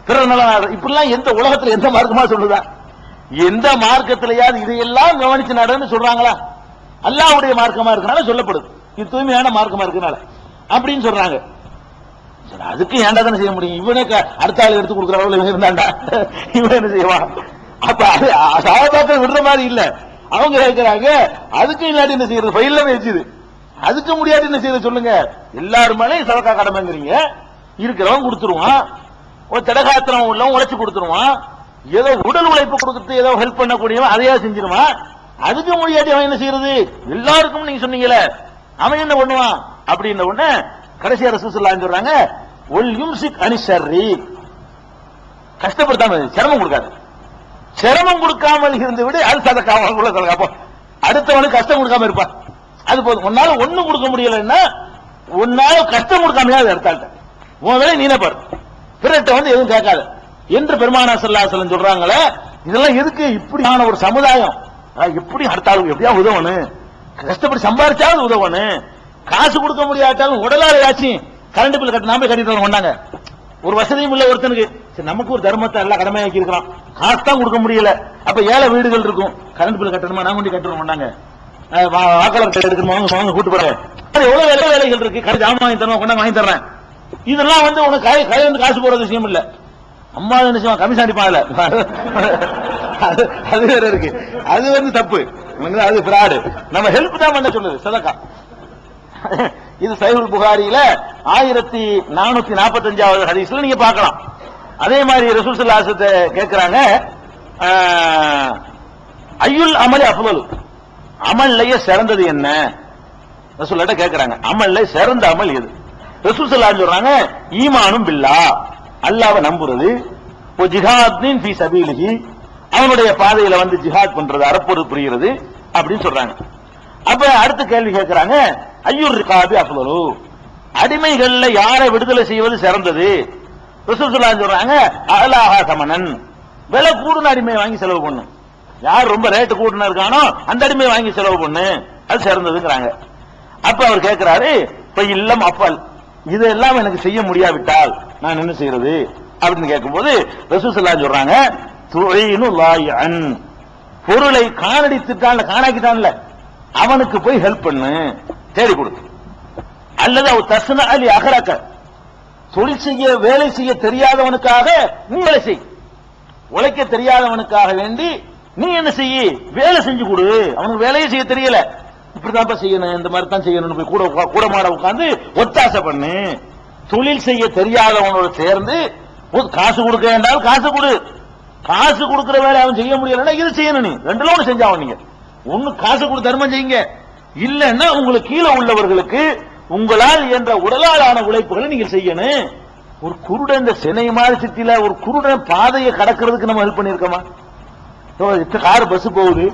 பிறர் நலம். இப்படிலாம் எந்த உலகத்துல எந்த மார்க்கமா சொல்லுதா? எந்த மார்க்கத்திலேயாவது இதையெல்லாம் கவனிச்சு நடன்னு சொல்றாங்களா? அல்லாஹ்வுடைய மார்க்கமா இருக்கனால சொல்லப்படுது, இது தூய்மையான மார்க்கமா இருக்கனால அப்படின்னு சொல்றாங்க. அதுக்கு ஏண்டா தானே செய்ய முடியும்? இவனே அடுத்த ஆள் எடுத்து கொடுக்குற அளவுல இவன் இருந்தாண்டா, இவன் என்ன செய்வான்? அப்ப சஹாபாக்கள் விடுற மாதிரி இல்ல, அவங்க கேட்கிறாங்க, அதுக்கு இல்லாட்டி என்ன செய்யறது? ஃபைல்ல வச்சுது, அதுக்கு முடியாது என்ன செய்யறது சொல்லுங்க? எல்லாருமே சதகா கடமைங்கிறீங்க, இருக்கிறவன் கொடுத்துருவான், ஒரு தடகாத்திரம் உள்ளவன் உழைச்சு கொடுத்துருவான், ஏதோ உடல் உழைப்பு கொடுத்து ஏதோ ஹெல்ப் பண்ணக்கூடியவன் அதையா செஞ்சிருவான். அதுக்கு முடியாட்டி அவன் என்ன செய்யறது? எல்லாருக்கும் நீங்க சொன்னீங்களே, அவன் என்ன பண்ணுவான் அப்படின்ன உடனே கடைசியா ரசூல் ஸல்லல்லாஹு அலைஹி சொல்றாங்க, ஒல் யும்சிக் அனி ஷர்ரி, கஷ்டப்படுத்தாம சிரமம் கொடுக்காது, சிரமம் கொடுக்காமல் இருந்து விடு, அது சதகா. அப்போ அடுத்தவனுக்கு கஷ்டம் கொடுக்காம இருப்பான், அது போதும். உன்னால ஒண்ணும் கொடுக்க முடியலன்னா உன்னால கஷ்டம் கொடுக்காமையா அது அடுத்தாள்கிட்ட உன் வேலை நீனே பாரு, பிறட்ட வந்து எதுவும் கேட்காத என்று பெருமானார் ஸல்லல்லாஹு அலைஹி வஸல்லம் சொல்றாங்களே. இதெல்லாம் எதுக்கு? இப்படியான ஒரு சமுதாயம் எப்படி அடுத்தாலும் எப்படியா உதவணும், கஷ்டப்பட்டு சம்பாதிச்சாலும் உதவணும், காசு கொடுக்க முடியாட்டாலும் உடலாளையாச்சும் கரண்ட் பில் கட்ட நாம கட்டிட்டு வந்தாங்க. ஒரு வசதியும் இல்ல ஒருத்தனுக்கு, சரி நமக்கு ஒரு தர்மத்தை எல்லாம் கடமையாக்கி இருக்கிறான், காசு தான் கொடுக்க முடியல, அப்ப ஏழை வீடுகள் இருக்கும், கரண்ட் பில் கட்டணுமா நான் கொண்டு கட்டுறோம் வந்தாங்க, வாக்காளர் எடுக்கணுமா கூட்டு போறேன், எவ்வளவு வேலைகள் இருக்கு, கடை ஜாமான் வாங்கி தரணும் கொண்டா வாங்கி தர்றேன். இதெல்லாம் வந்து உனக்கு கையில இருந்து காசு போற விஷயம் இல்ல, அம்மா என்ன செய்வான் கமிஷன் அடிப்பாங்கல்ல, அது வேற இருக்கு, அது வந்து தப்பு, அது பிராடு. நம்ம ஹெல்ப் தான் பண்ண சொல்லுது சதகா. இது சஹீஹுல் புகாரியில 1445வது ஹதீஸ்ல நீங்க பார்க்கலாம். அதே மாதிரி ரசூல் ஸல்லல்லாஹு அலைஹி வஸல்லம் கேக்குறாங்க, அய்யுல் அமலி அஃலலு, அமல்லையே சிறந்தது என்ன ரசூல்ட்ட கேக்குறாங்க, அமல்ல சிறந்த அமல் எது? ரசூல் ஸல்லல்லாஹு அலைஹி சொல்றாங்க, ஈமானும் பில்லாஹ், அல்லாஹ்வை நம்புறது, ஒ ஜிஹாதின் ஃபீ சபீலிஹி, அவனுடைய பாதையில வந்து ஜிஹாத் பண்றது, அறப்போர் புரிகிறது அப்படின்னு சொல்றாங்க. அப்ப அடுத்த கேள்வி கேட்கிறாங்க, ஐயுர் ரிகாபி அஃலலு, அடிமைகள்ல யாரை விடுதலை செய்வது சிறந்தது? ரசூல் ஸல்லல்லாஹு அலைஹி சொல்றாங்க, அலாஹா தமனன், விலை கூடுன அடிமையை வாங்கி செலவு பண்ணு, யார் ரொம்ப ரேட்டு கூடுன இருக்கானோ அந்த அடிமையை வாங்கி செலவு பண்ணு, அது சிறந்ததுங்கிறாங்க. அப்ப அவர் கேட்கிறாரு, இப்ப இல்லம் அப்பல், இதெல்லாம் எனக்கு செய்ய முடியாவிட்டால் நான் என்ன செய்யறது அப்படின்னு கேட்கும்போது ரசூல் ஸல்லல்லாஹு அலைஹி சொல்றாங்க, துஈனு லாயன், பொருளை காணடித்துட்டான்ல காணாக்கிட்டான்ல அவனுக்கு போய் ஹெல்ப் பண்ணு, தேடி கொடு. அல்லது அவ தஸ்ன அலி அகரக்க, தொழில் செய்ய வேலை செய்ய தெரியாதவனுக்காக நீ வேலை செய், உழைக்க தெரியாதவனுக்காக வேண்டி நீ என்ன செய்ய வேலை செஞ்சு கொடு, அவனுக்கு வேலையை செய்ய தெரியல, இப்படிதான் செய்யணும், இந்த மாதிரி தான் செய்யணும், போய் கூட மாட உட்கார்ந்து ஒத்தாசை பண்ணு. தொழில் செய்ய தெரியாதவனோட சேர்ந்து காசு கொடுக்க வேண்டாம், காசு கொடு, காசு கொடுக்கிற வேலை அவன் செய்ய முடியலன்னா இது செய்யணும், நீ ரெண்டுல ஒண்ணு செஞ்சாவன். நீங்க ஒண்ணு காசு கொடு தர்மம் செய்யுங்க, இல்லன்னா உங்களுக்கு கீழே உள்ளவர்களுக்கு உங்களால் என்ற உடலாலான உழைப்புகளை நீங்கள் செய்யணும். ஒரு குருடன் இந்த சென்னை மாதிரி சிட்டில ஒரு குருடன் பாதையை கடக்கிறதுக்கு நம்ம ஹெல்ப் பண்ணிருக்கோமா? கார் பஸ் போகுது,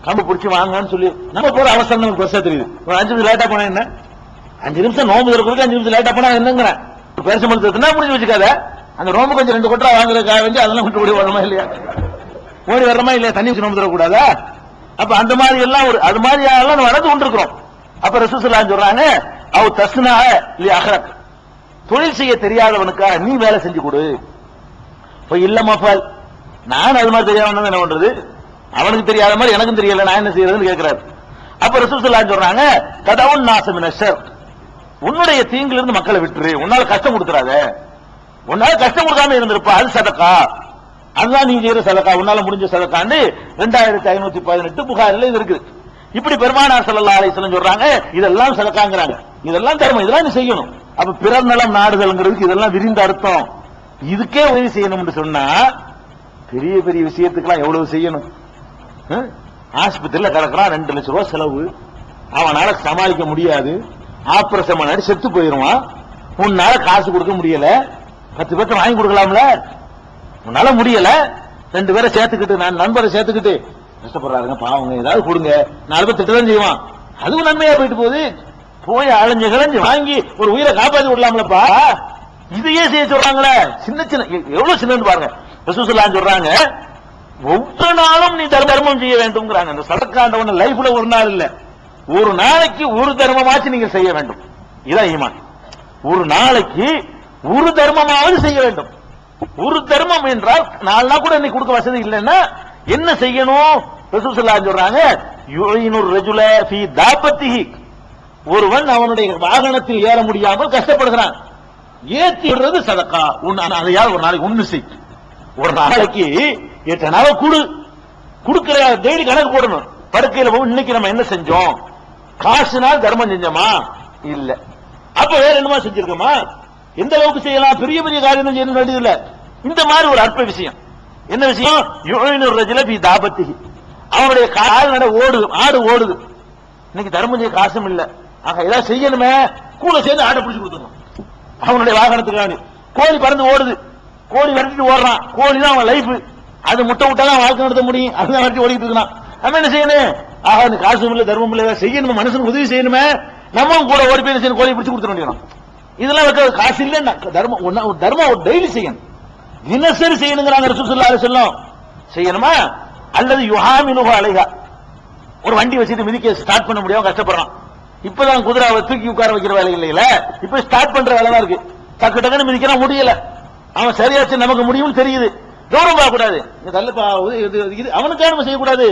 கம்பு பிடிச்சி வாங்கன்னு சொல்லி நம்ம போற அவசரம் நமக்கு பஸ்ஸா தெரியுது, ஒரு 5 நிமிஷம் லேட்டா போனா என்ன, 5 நிமிஷம் நோம்பு இருக்கிறதுக்கு 5 நிமிஷம் லேட்டா போனா என்னங்கிறேன், பேச முடிஞ்சதுன்னா முடிஞ்சு வச்சுக்காத, அந்த நோம்பு கொஞ்சம் 2 கொட்டா வாங்குறதுக்காக வேண்டி அதெல்லாம் விட்டு ஓடி வரமா இல்லையா, ஓடி வரமா இல்லையா, தண்ணி வச்சு நோம்பு தரக்கூடாதா? அப்ப அந்த மாதிரி எல்லாம் ஒரு அது மாதிரி எல்லாம் நடந்து கொண்டிருக்கிறோம். அப்ப ரசூல் ஸல்லல்லாஹு அலைஹி சொல்றாங்க, அவ் தஸ்னா லி அஹ்ரக், தொழில் செய்ய தெரியாதவனுக்காக நீ வேலை செஞ்சு கொடு. இப்ப இல்ல மஃபல், நான் அது மாதிரி தெரியாம என்ன பண்றது, அவனுக்கு தெரியாத மாதிரி எனக்கும் தெரியல, நான் என்ன செய்யறதுன்னு கேட்கிறாரு. அப்ப ரசூல் ஸல்லல்லாஹு அலைஹி சொல்றாங்க, கதவுன் நாசமின ஷர், உன்னுடைய தீங்குல இருந்து மக்களை விட்டுரு, உன்னால கஷ்டம் கொடுத்துறாத, உன்னால கஷ்டம் கொடுக்காம இருந்திருப்பா, அது சதகா, அதுதான் நீங்க செய்யற சதகா, உன்னால முடிஞ்ச சதகான்னு 2518 புகாரில இது இருக்குது. இப்படி பெருமானார் ஸல்லல்லாஹு அலைஹி வஸல்லம் சொல்றாங்க, இதெல்லாம் சதகாங்கறாங்க, இதெல்லாம் தர்மம், இதெல்லாம் நீ செய்யணும். அப்ப பிறர் நலம் நாடுதல்ங்கிறதுக்கு இதெல்லாம் விரிந்த அர்த்தம். இதுக்கே உதவி செய்யணும்னு சொன்னா பெரிய பெரிய விஷயத்துக்கெல்லாம் எவ்வளவு செய்யணும்? ஆஸ்பத்திரியில கிடக்குறான், 2 லட்சம் ரூபாய் செலவு, அவனால சமாளிக்க முடியாது, ஆபரேஷன் பண்ணி செத்து போயிருவான், உன்னால காசு கொடுக்க முடியல, 10 பேருக்கு வாங்கி கொடுக்கலாம்ல, உன்னால முடியல, 2 பேரை சேர்த்துக்கிட்டு, நான் நண்பரை சேர்த்துக்கிட்டு கஷ்டப்படுறாருங்க பாவங்க ஏதாவது கொடுங்க, 4 பேர் திட்டதான் செய்வான், அதுவும் நன்மையா போயிட்டு போகுது, போய் அலைஞ்சு கிழஞ்சு வாங்கி ஒரு உயிரை காப்பாத்தி விடலாம்லப்பா, இதையே செய்ய சொல்றாங்களே, சின்ன சின்ன எவ்வளவு சின்னன்னு பாருங்க. ரசூல் ஸல்லல்லாஹு அலைஹி சொல்றாங்க, ஒவ்வொரு நாளும் நீ தர்மம் செய்ய வேண்டும்ங்கறாங்க. அந்த சதக்காண்டவன லைஃப்ல ஒரு நாள் இல்ல, ஒரு நாளைக்கு ஒரு தர்மமாச்சு நீங்க செய்ய வேண்டும், இதான் ஈமான். ஒரு நாளைக்கு ஒரு தர்மமாவது செய்ய வேண்டும். ஒரு தர்மம் என்றால் 4 நாள் கூட இன்னைக்கு கொடுக்க வசதி இல்லைன்னா என்ன செய்யணும்? ரசூல் ஸல்லல்லாஹு அலைஹி சொல்றாங்க, யுஈனுர் ரஜுல ஃபீ தாபத்திஹி, ஒருவன் அவனுடைய வாகனத்தில் ஏற முடியாமல் கஷ்டப்படுகிறான், ஏத்தி விடுறது சதக்கா. அதையாவது ஒரு நாளைக்கு ஒண்ணு செய், ஒரு நாளைக்கு 8 நாள் கொடுக்கிற டெய்லி கணக்கு போடணும். படுக்கையில போய் இன்னைக்கு நம்ம என்ன செஞ்சோம், காசுனால் தர்மம் செஞ்சோமா இல்ல, அப்ப வேற என்னமா செஞ்சிருக்கோமா, எந்த அளவுக்கு செய்யலாம், பெரிய பெரிய காரியம் செய்ய வேண்டியதில்லை, இந்த மாதிரி ஒரு அற்ப விஷயம். என்ன விஷயம்? யுஈனுர் ரஜுல ஃபீ தாபத்திஹி, அவனுடைய கால்நட ஓடுது, ஆடு ஓடுது, இன்னைக்கு தர்மம் செய்ய காசும் இல்ல, ஆக ஏதாவது செய்யணுமே, கூட சேர்ந்து ஆட்டை பிடிச்சு கொடுத்துடணும் அவனுடைய வாகனத்துக்கு. கோழி பறந்து ஓடுது, கோழி விரட்டிட்டு ஓடுறான், கோழி தான் அவன் லைஃப், அது முட்டை விட்டாதான் வாழ்க்கை நடத்த முடியும், அதுதான் விரட்டி ஓடிட்டு இருக்கான். நம்ம என்ன செய்யணும்? ஆக காசும் இல்ல தர்மம் இல்ல, செய்யணும், மனுஷனுக்கு உதவி செய்யணுமே, நம்ம கூட ஓடி போய் கோழி பிடிச்சு கொடுத்துட வேண்டியணும். இதெல்லாம் வைக்க காசு இல்ல. தர்மம் டெய்லி செய்யணும், தினசரி செய்யணுங்கிறாங்க ரசூலுல்லாஹி ஸல்லல்லாஹு அலைஹி வஸல்லம். செய்யணுமா? அல்லது யுஹாமினுஹு அலைஹா, ஒரு வண்டி வச்சுட்டு மிதிக்க ஸ்டார்ட் பண்ண முடியாம கஷ்டப்படுறான். இப்பதான் குதிரை தூக்கி உட்கார வைக்கிற வேலை இல்லையில, இப்ப ஸ்டார்ட் பண்ற வேலை தான் இருக்கு. டக்கு டக்குன்னு மிதிக்கிறான், முடியல. அவன் சரியாச்சு நமக்கு முடியும்னு தெரியுது, கௌரவம் பார்க்கக்கூடாது. அவனுக்காக நம்ம செய்யக்கூடாது.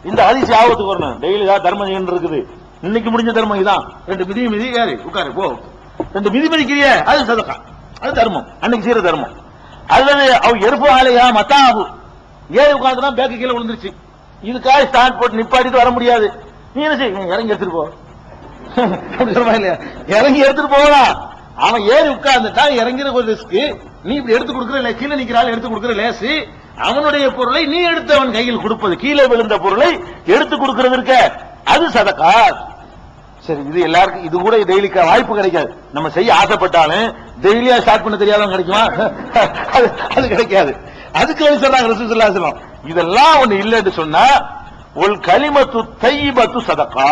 இந்த ஹதீஸ் ஆபத்துக்கு வரணும். டெய்லி தான் தர்மம் செய்யணும் இருக்குது. இன்னைக்கு முடிஞ்ச தர்மம் இதான். 2 மிதி ஏறி உட்காரு போ, 2 மிதிக்கிறிய, அது சதகா, அது தர்மம், அன்னைக்கு செய்யற தர்மம். அல்லது அவ எருப்பு ஆலையா மத்தாபு, ஏறி உட்காந்துனா பேக்கு கீழே விழுந்துருச்சு, இதுக்காக ஸ்டார்ட் போட்டு நிப்பாட்டிட்டு வர முடியாது. நீ என்ன செய்ய, இறங்கி எடுத்துட்டு போ இல்லையா, இறங்கி எடுத்துட்டு போகலாம். அவன் ஏறி உட்கார்ந்துட்டா இறங்கிற ஒரு ரிஸ்க். நீ இப்படி எடுத்து கொடுக்குற, கீழே நிக்கிறாள் எடுத்து கொடுக்குற லேசு. அவனுடைய பொருளை நீ எடுத்து அவன் கையில் கொடுப்பது, கீழே விழுந்த பொருளை எடுத்து கொடுக்கிறது இருக்க, அது சதகா. சரி, இது எல்லாருக்கும் இது கூட டெய்லி வாய்ப்பு கிடைக்காது. நம்ம செய்ய ஆசைப்பட்டாலும் டெய்லியா ஸ்டார்ட் பண்ண தெரியாதவங்க கிடைக்குமா? அது கிடைக்காது. அதுக்கு சொல்றாங்க ரசூலுல்லாஹி ஸல்லல்லாஹு அலைஹி வஸல்லம், இதெல்லாம் ஒண்ணு இல்லைன்னு சொன்னா ஒல் கலிமத்து தையிபத்து சதகா.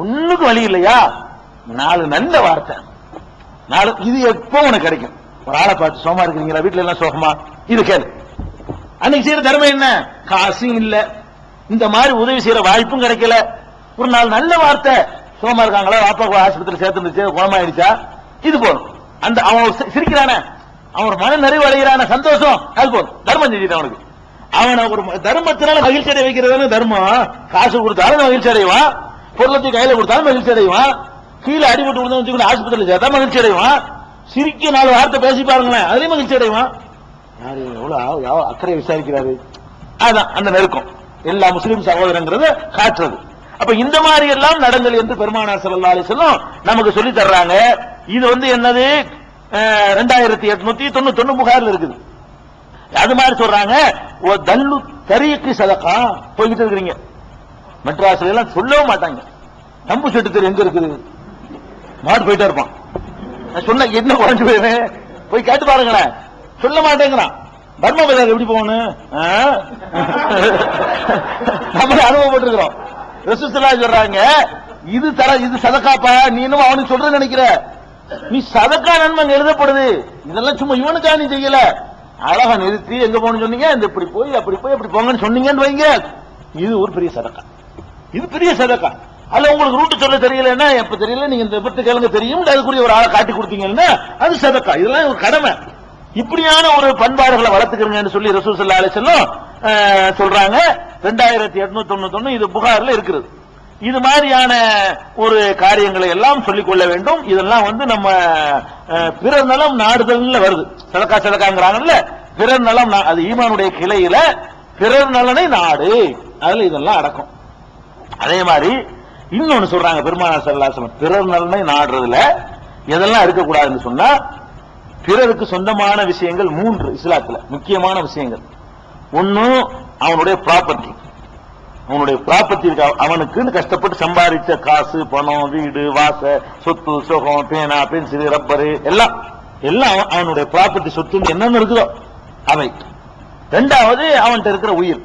ஒண்ணுக்கு வழி இல்லையா, 4 நல்ல வார்த்தை, 4 இது எப்போ உனக்கு கிடைக்கும். ஒரு ஆளை பார்த்து சோமா இருக்கிறீங்களா, வீட்டுல எல்லாம் சோகமா, இது கேளு. அன்னைக்கு செய்யற தர்மம் என்ன, காசும் இல்ல, இந்த மாதிரி உதவி செய்யற வாய்ப்பும் கிடைக்கல. ஒரு 4 நல்ல வார்த்தை, சோமா இருக்காங்களா, வாப்பா ஆஸ்பத்திரி சேர்த்துருந்துச்சு, குணமாயிடுச்சா, இது போதும். அந்த அவன் சிரிக்கிறானே, அவன் மன நிறைவு அடைகிறான சந்தோஷம், அது போதும், தர்மம் செஞ்சுட்டு அவனுக்கு. அவனை ஒரு தர்மத்தினால மகிழ்ச்சி அடைய வைக்கிறது தர்மம். காசு கொடுத்தாலும் மகிழ்ச்சி அடைவான், பொருளத்தை கையில கொடுத்தாலும் மகிழ்ச்சி அடைவான், கீழே அடிபட்டு விழுந்து ஆஸ்பத்திரியில் சேர்த்தா மகிழ்ச்சி அடைவான், சிரிக்க 4 வார்த்தை பேசி பாருங்களேன், அதுலயும் மகிழ்ச்சி அடைவான். யாரு எவ்வளவு அக்கறை விசாரிக்கிறாரு, அதான் அந்த நெருக்கம் எல்லா முஸ்லீம் சகோதரங்கிறத காட்டுறது. அப்ப இந்த மாதிரி எல்லாம் நடங்கள் என்று பெருமானார் ஸல்லல்லாஹு அலைஹி வஸல்லம் நமக்கு சொல்லி தர்றாங்க. இது என்னது 2891 புகாரில் இருக்குது. அது மாதிரி சொல்றாங்க, ஓ தல்லு தரீக்கு சதகா. போய்கிட்டு இருக்கிறீங்க, மெட்ராஸ்ல எல்லாம் சொல்லவும் மாட்டாங்க, நம்பு செட்டு தெரு எங்க இருக்குது, மாட்டு போயிட்டே இருப்பான். சொன்ன என்ன குறைஞ்சு போயிடுறேன், போய் கேட்டு பாருங்களேன், சொல்ல மாட்டேங்கிறான். பர்மா பஜார் எப்படி போகணும், நம்ம அனுபவப்பட்டிருக்கிறோம். ரசூலுல்லாஹி சொல்றாங்க, இது சதகாப்பா, நீ இன்னும் அவனுக்கு சொல்றது நினைக்கிற, நீ சதக்கா நன்மை எழுதப்படுது, இதெல்லாம் சும்மா இவனுக்கா நீ செய்யல, அழகா நிறுத்தி எங்க போகணும்னு சொன்னீங்க, இந்த இப்படி போய் அப்படி போங்கன்னு சொன்னீங்கன்னு வைங்க, இது ஒரு பெரிய சதக்கா, இது பெரிய சதக்கா. அல்ல உங்களுக்கு ரூட்டு சொல்ல தெரியலன்னா, எப்ப தெரியல, நீங்க இந்த விபத்து கேளுங்க தெரியும், அதுக்குரிய ஒரு ஆளை காட்டி கொடுத்தீங்கன்னா அது சதக்கா. இதெல்லாம் ஒரு கடமை. இப்படியான ஒரு பண்பாடுகளை வளர்த்துக்கிறீங்கன்னு சொல்லி ரசூல் ஸல்லல்லாஹு அலைஹி வஸல்லம் சொல்றாங்க. 2891 இது புகார்ல இருக்குது. இது மாதிரியான ஒரு காரியங்களை எல்லாம் சொல்லிக் கொள்ள வேண்டும். இதெல்லாம் நம்ம பிறர் நலம் நாடுதல்ல வருது. சதக்காங்கிறாங்கல்ல, பிறர் நலம், அது ஈமானுடைய கிளையில பிறர் நலனை நாடு, அதுல இதெல்லாம் அடக்கும். அதே மாதிரி இன்னொன்னு சொல்றாங்க பெருமானார் ஸல்லல்லாஹு அலைஹி வஸல்லம், பிறர் நலனை நாடுறதுல எதெல்லாம் இருக்கக்கூடாதுன்னு சொன்னா, பிறருக்கு சொந்தமான விஷயங்கள் 3 இஸ்லாத்துல முக்கியமான விஷயங்கள். ஒன்னு அவனுடைய ப்ராப்பர்ட்டி, அவனுடைய ப்ராப்பர்ட்டி அவனுக்கு கஷ்டப்பட்டு சம்பாதிச்ச காசு, பணம், வீடு, வாச, சொத்து, சுகம், பேனா, பென்சில், ரப்பரு, எல்லாம் அவனுடைய ப்ராப்பர்ட்டி, சொத்து என்னன்னு இருக்குதோ அவை. 2வது அவன்கிட்ட இருக்கிற உயிர்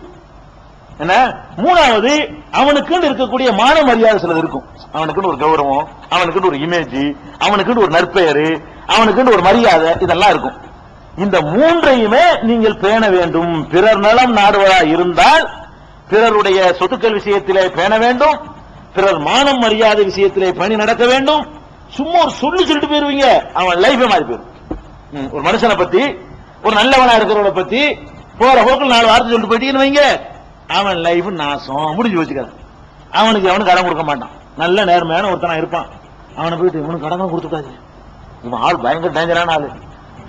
என்ன. 3வது அவனுக்கு இருக்கக்கூடிய மான மரியாதை சிலது இருக்கும். அவனுக்கு ஒரு கௌரவம், அவனுக்கு ஒரு இமேஜ், அவனுக்கு ஒரு நற்பெயரு, அவனுக்கு ஒரு மரியாதை, இதெல்லாம் இருக்கும். இந்த 3ஐயுமே நீங்கள் பேண வேண்டும். பிறர் நலம் நாடுவதா இருந்தால் பிறருடைய சொத்துக்கள் விஷயத்திலே பேண வேண்டும், பிறர் மானம் மரியாதை விஷயத்திலே பணி நடக்க வேண்டும். சும்மா ஒரு சொல்லிட்டு போயிருவீங்க, அவன் லைஃபே மாறி போயிடும். ஒரு மனுஷனை பத்தி, ஒரு நல்லவனா இருக்கிறவனை பத்தி போற போக்கில் 4 வார்த்தை சொல்லிட்டு போயிட்டீங்கன்னு வைங்க, அவன் லைஃப் நாசம், முடிஞ்சு வச்சுக்காது. அவனுக்கு கடன் கொடுக்க மாட்டான். நல்ல நேர்மையான ஒருத்தனா இருப்பான், அவனை போயிட்டு இவனுக்கு கடன் கொடுத்துட்டாரு, இவன் ஆள் பயங்கர டேஞ்சரான ஆளு,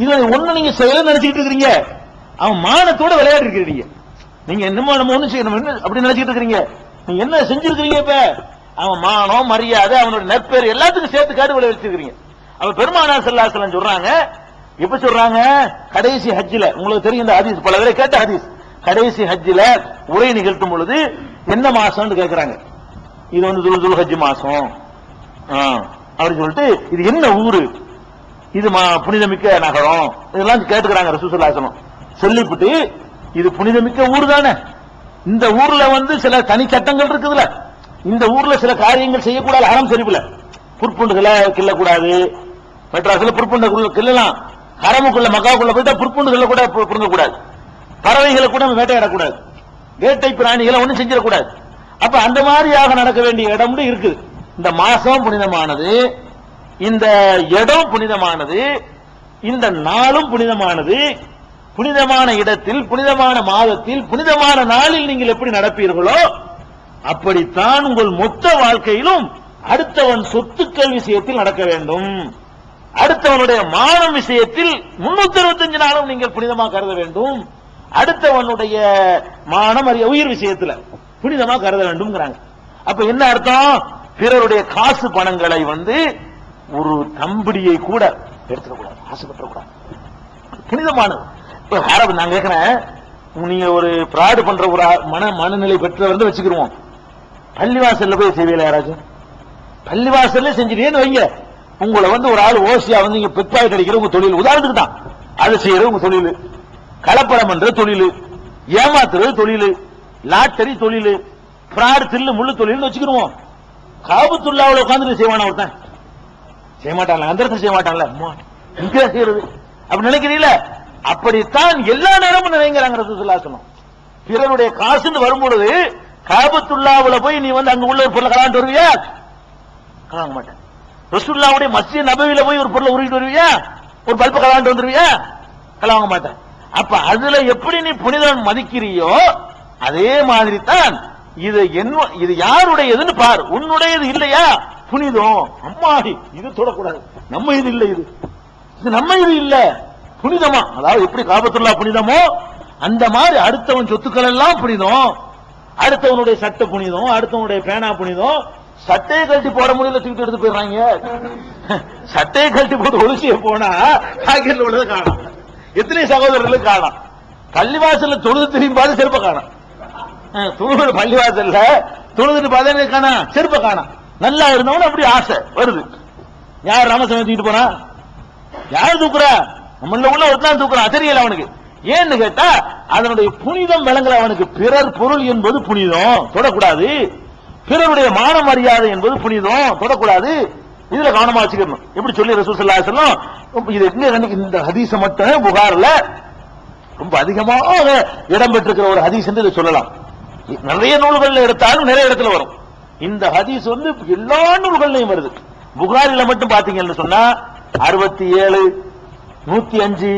இது ஒண்ணு நீங்க செயல நினைச்சிட்டு இருக்கிறீங்க. அவன் மானத்தோட விளையாடி இருக்கிறீங்க. நீங்க என்னமோ நம்ம ஒண்ணு செய்யணும் அப்படி நினைச்சிட்டு இருக்கிறீங்க. நீங்க என்ன செஞ்சிருக்கிறீங்க? இப்ப அவன் மானம், மரியாதை, அவனோட நற்பேர் எல்லாத்துக்கும் சேர்த்து காடு விளைவிச்சிருக்கிறீங்க. அவன் பெருமானார் ஸல்லல்லாஹு அலைஹி வஸல்லம் சொல்றாங்க, எப்ப சொல்றாங்க, கடைசி ஹஜ்ஜில, உங்களுக்கு தெரியும் இந்த ஹதீஸ், பல தடவை கேட்ட ஹதீஸ். கடைசி ஹஜ்ஜில உரை நிகழ்த்தும் பொழுது என்ன மாசம்னு கேட்கிறாங்க. இது துல்ஹஜ் மாசம் அப்படின்னு சொல்லிட்டு, இது என்ன ஊரு, இது புனிதமிக்க நகரம், இதெல்லாம் கேட்டுக்கிறாங்க ரசூலுல்லாஹி ஸல்லல்லாஹு அலைஹி வஸல்லம். சொல்லிவிட்டு, இது புனிதமிக்க ஊர் தானே, இந்த ஊர்ல சில தனி சட்டங்கள் இருக்குதுல, இந்த ஊர்ல சில காரியங்கள் செய்யக்கூடாது, ஹராம் ஷரீஃப்ல புற்புண்டுகளை கிள்ளக்கூடாது, மெட்ராஸ்ல புற்புண்டுக்குள்ள கிள்ளலாம், ஹரமுக்குள்ள மக்காவுக்குள்ள போயிட்டா புற்புண்டுகளை கூட புடுங்க கூடாது, பறவைகளை கூட வேட்டையாடக்கூடாது, வேட்டை பிராணிகளை ஒண்ணும் செஞ்சிடக்கூடாது. அப்ப அந்த மாதிரியாக நடக்க வேண்டிய இடம் இருக்குது. இந்த மாசம் புனிதமானது, இந்த இடம் புனிதமானது, இந்த நாளும் புனிதமானது. புனிதமான இடத்தில், புனிதமான மாதத்தில், புனிதமான நாளில் நீங்கள் எப்படி நடப்பீர்களோ அப்படித்தான் உங்கள் மொத்த வாழ்க்கையிலும் அடுத்தவன் சொத்துக்கள் விஷயத்தில் நடக்க வேண்டும். அடுத்தவனுடைய மானம் விஷயத்தில் 365 நாளும் நீங்கள் புனிதமாக கருத வேண்டும். அடுத்தவனுடைய மானம் உயிர் விஷயத்துல புனிதமாக கருத வேண்டும். அப்ப என்ன அர்த்தம்? பிறருடைய காசு பணங்களை ஒரு தம்பிடியை கூட எடுத்துடக்கூடாது, ஆசைப்படக்கூடாது, புனிதமானது. நான் கேட்கிறேன், நீங்க ஒரு பிராடு பண்ற ஒரு மனநிலை பெற்றவர் வச்சுக்கிருவோம், பள்ளிவாசல்ல போய் செய்வீங்களா? யாராச்சும் பள்ளிவாசல்ல செஞ்சிட்டேன்னு வைங்க, உங்களை ஒரு ஆள் ஓசியா நீங்க பிக்பாக்கெட் அடிக்கிற உங்க தொழில், உதாரணத்துக்கு தான் அதை செய்யறது உங்க தொழில், கலப்படம் பண்ற தொழில், ஏமாத்துறது தொழில், லாட்டரி தொழில், பிராடு தில்லு முள்ளு தொழில் வச்சுக்கிருவோம். காபத்துல்லாவுல உட்கார்ந்து செய்வான ஒருத்தன் செய்ய மாட்டான்ல, அந்த இடத்துல செய்ய மாட்டான்ல, இங்க செய்யறது அப்படி நினைக்கிறீங்கள? அப்படித்தான் எல்லா நேரமும் நினைக்கிறாங்க ரசூலுல்லாஹ் ஸல்லல்லாஹு. பிறருடைய காசுன்னு வரும்பொழுது காபத்துல்லாவுல போய் நீ அங்க உள்ள ஒரு பொருளை கலாண்டு வருவியா? கலாங்க மாட்டேன். ரசூலுல்லாஹ்வுடைய மஸ்ஜித் நபவியில போய் ஒரு பொருளை உருவிட்டு வருவியா? ஒரு பல்ப கலாண்டு வந்துருவியா? கலாங்க மாட்டேன். அப்ப அதுல எப்படி நீ புனிதம் மதிக்கிறியோ அதே மாதிரி தான் இது யாருடையதுன்னு பாரு. உன்னுடையது இல்லையா புனிதம், அம்மாடி இது தொடக்கூடாது, நம்ம இது இல்லை, இது நம்ம இது இல்ல, புனிதமா. அதாவது எப்படி காபத்துல்லாஹ் புனிதமோ அந்த மாதிரி அடுத்தவன் சொத்துக்கள் எல்லாம் புனிதம். அடுத்தவனுடைய சட்டை புனிதம், அடுத்தவனுடைய பேனா புனிதம். சட்டையை கழட்டி போட முடியல, தூக்கிட்டு எடுத்து போயிடுறாங்க. சட்டையை கழட்டி போட்டு ஒளிச்சிய போனா பாக்கெட்ல உள்ளதை காணும். எத்தனை சகோதரர்களுக்கு காணும். பள்ளிவாசல்ல தொழுது திரும்பி பார்த்து செருப்ப காணும். தொழுது பள்ளிவாசல்ல தொழுதுட்டு பார்த்தா காணா, செருப்ப காணும். நல்லா இருந்தவன அப்படி ஆசை வருது. யார் ராமசாமி தூக்கிட்டு போனா? யார் தூக்குறா? நம்மள உள்ள ஒருத்தான் தூக்குறான், தெரியல அவனுக்கு. ஏன்னு கேட்டா அதனுடைய புனிதம் விளங்கல அவனுக்கு. பிறர் பொருள் என்பது புனிதம், தொடக்கூடாது. பிறருடைய மான மரியாதை என்பது புனிதம், தொடக்கூடாது. இதுல கவனமா வச்சுக்கணும். எப்படி சொல்லி ரசூல் ஸல்லல்லாஹு அலைஹி வஸல்லம் இது என்ன, இந்த ஹதீஸ மட்டும் புகார்ல ரொம்ப அதிகமாக இடம் பெற்றிருக்கிற ஒரு ஹதீஸ் என்று இதை சொல்லலாம். நிறைய நூல்கள் எடுத்தாலும் நிறைய இடத்துல வரும். இந்த ஹதீஸ் எல்லா நூல்கள்லையும் வருது. புகாரில மட்டும் பாத்தீங்கன்னு சொன்னா 67, 105,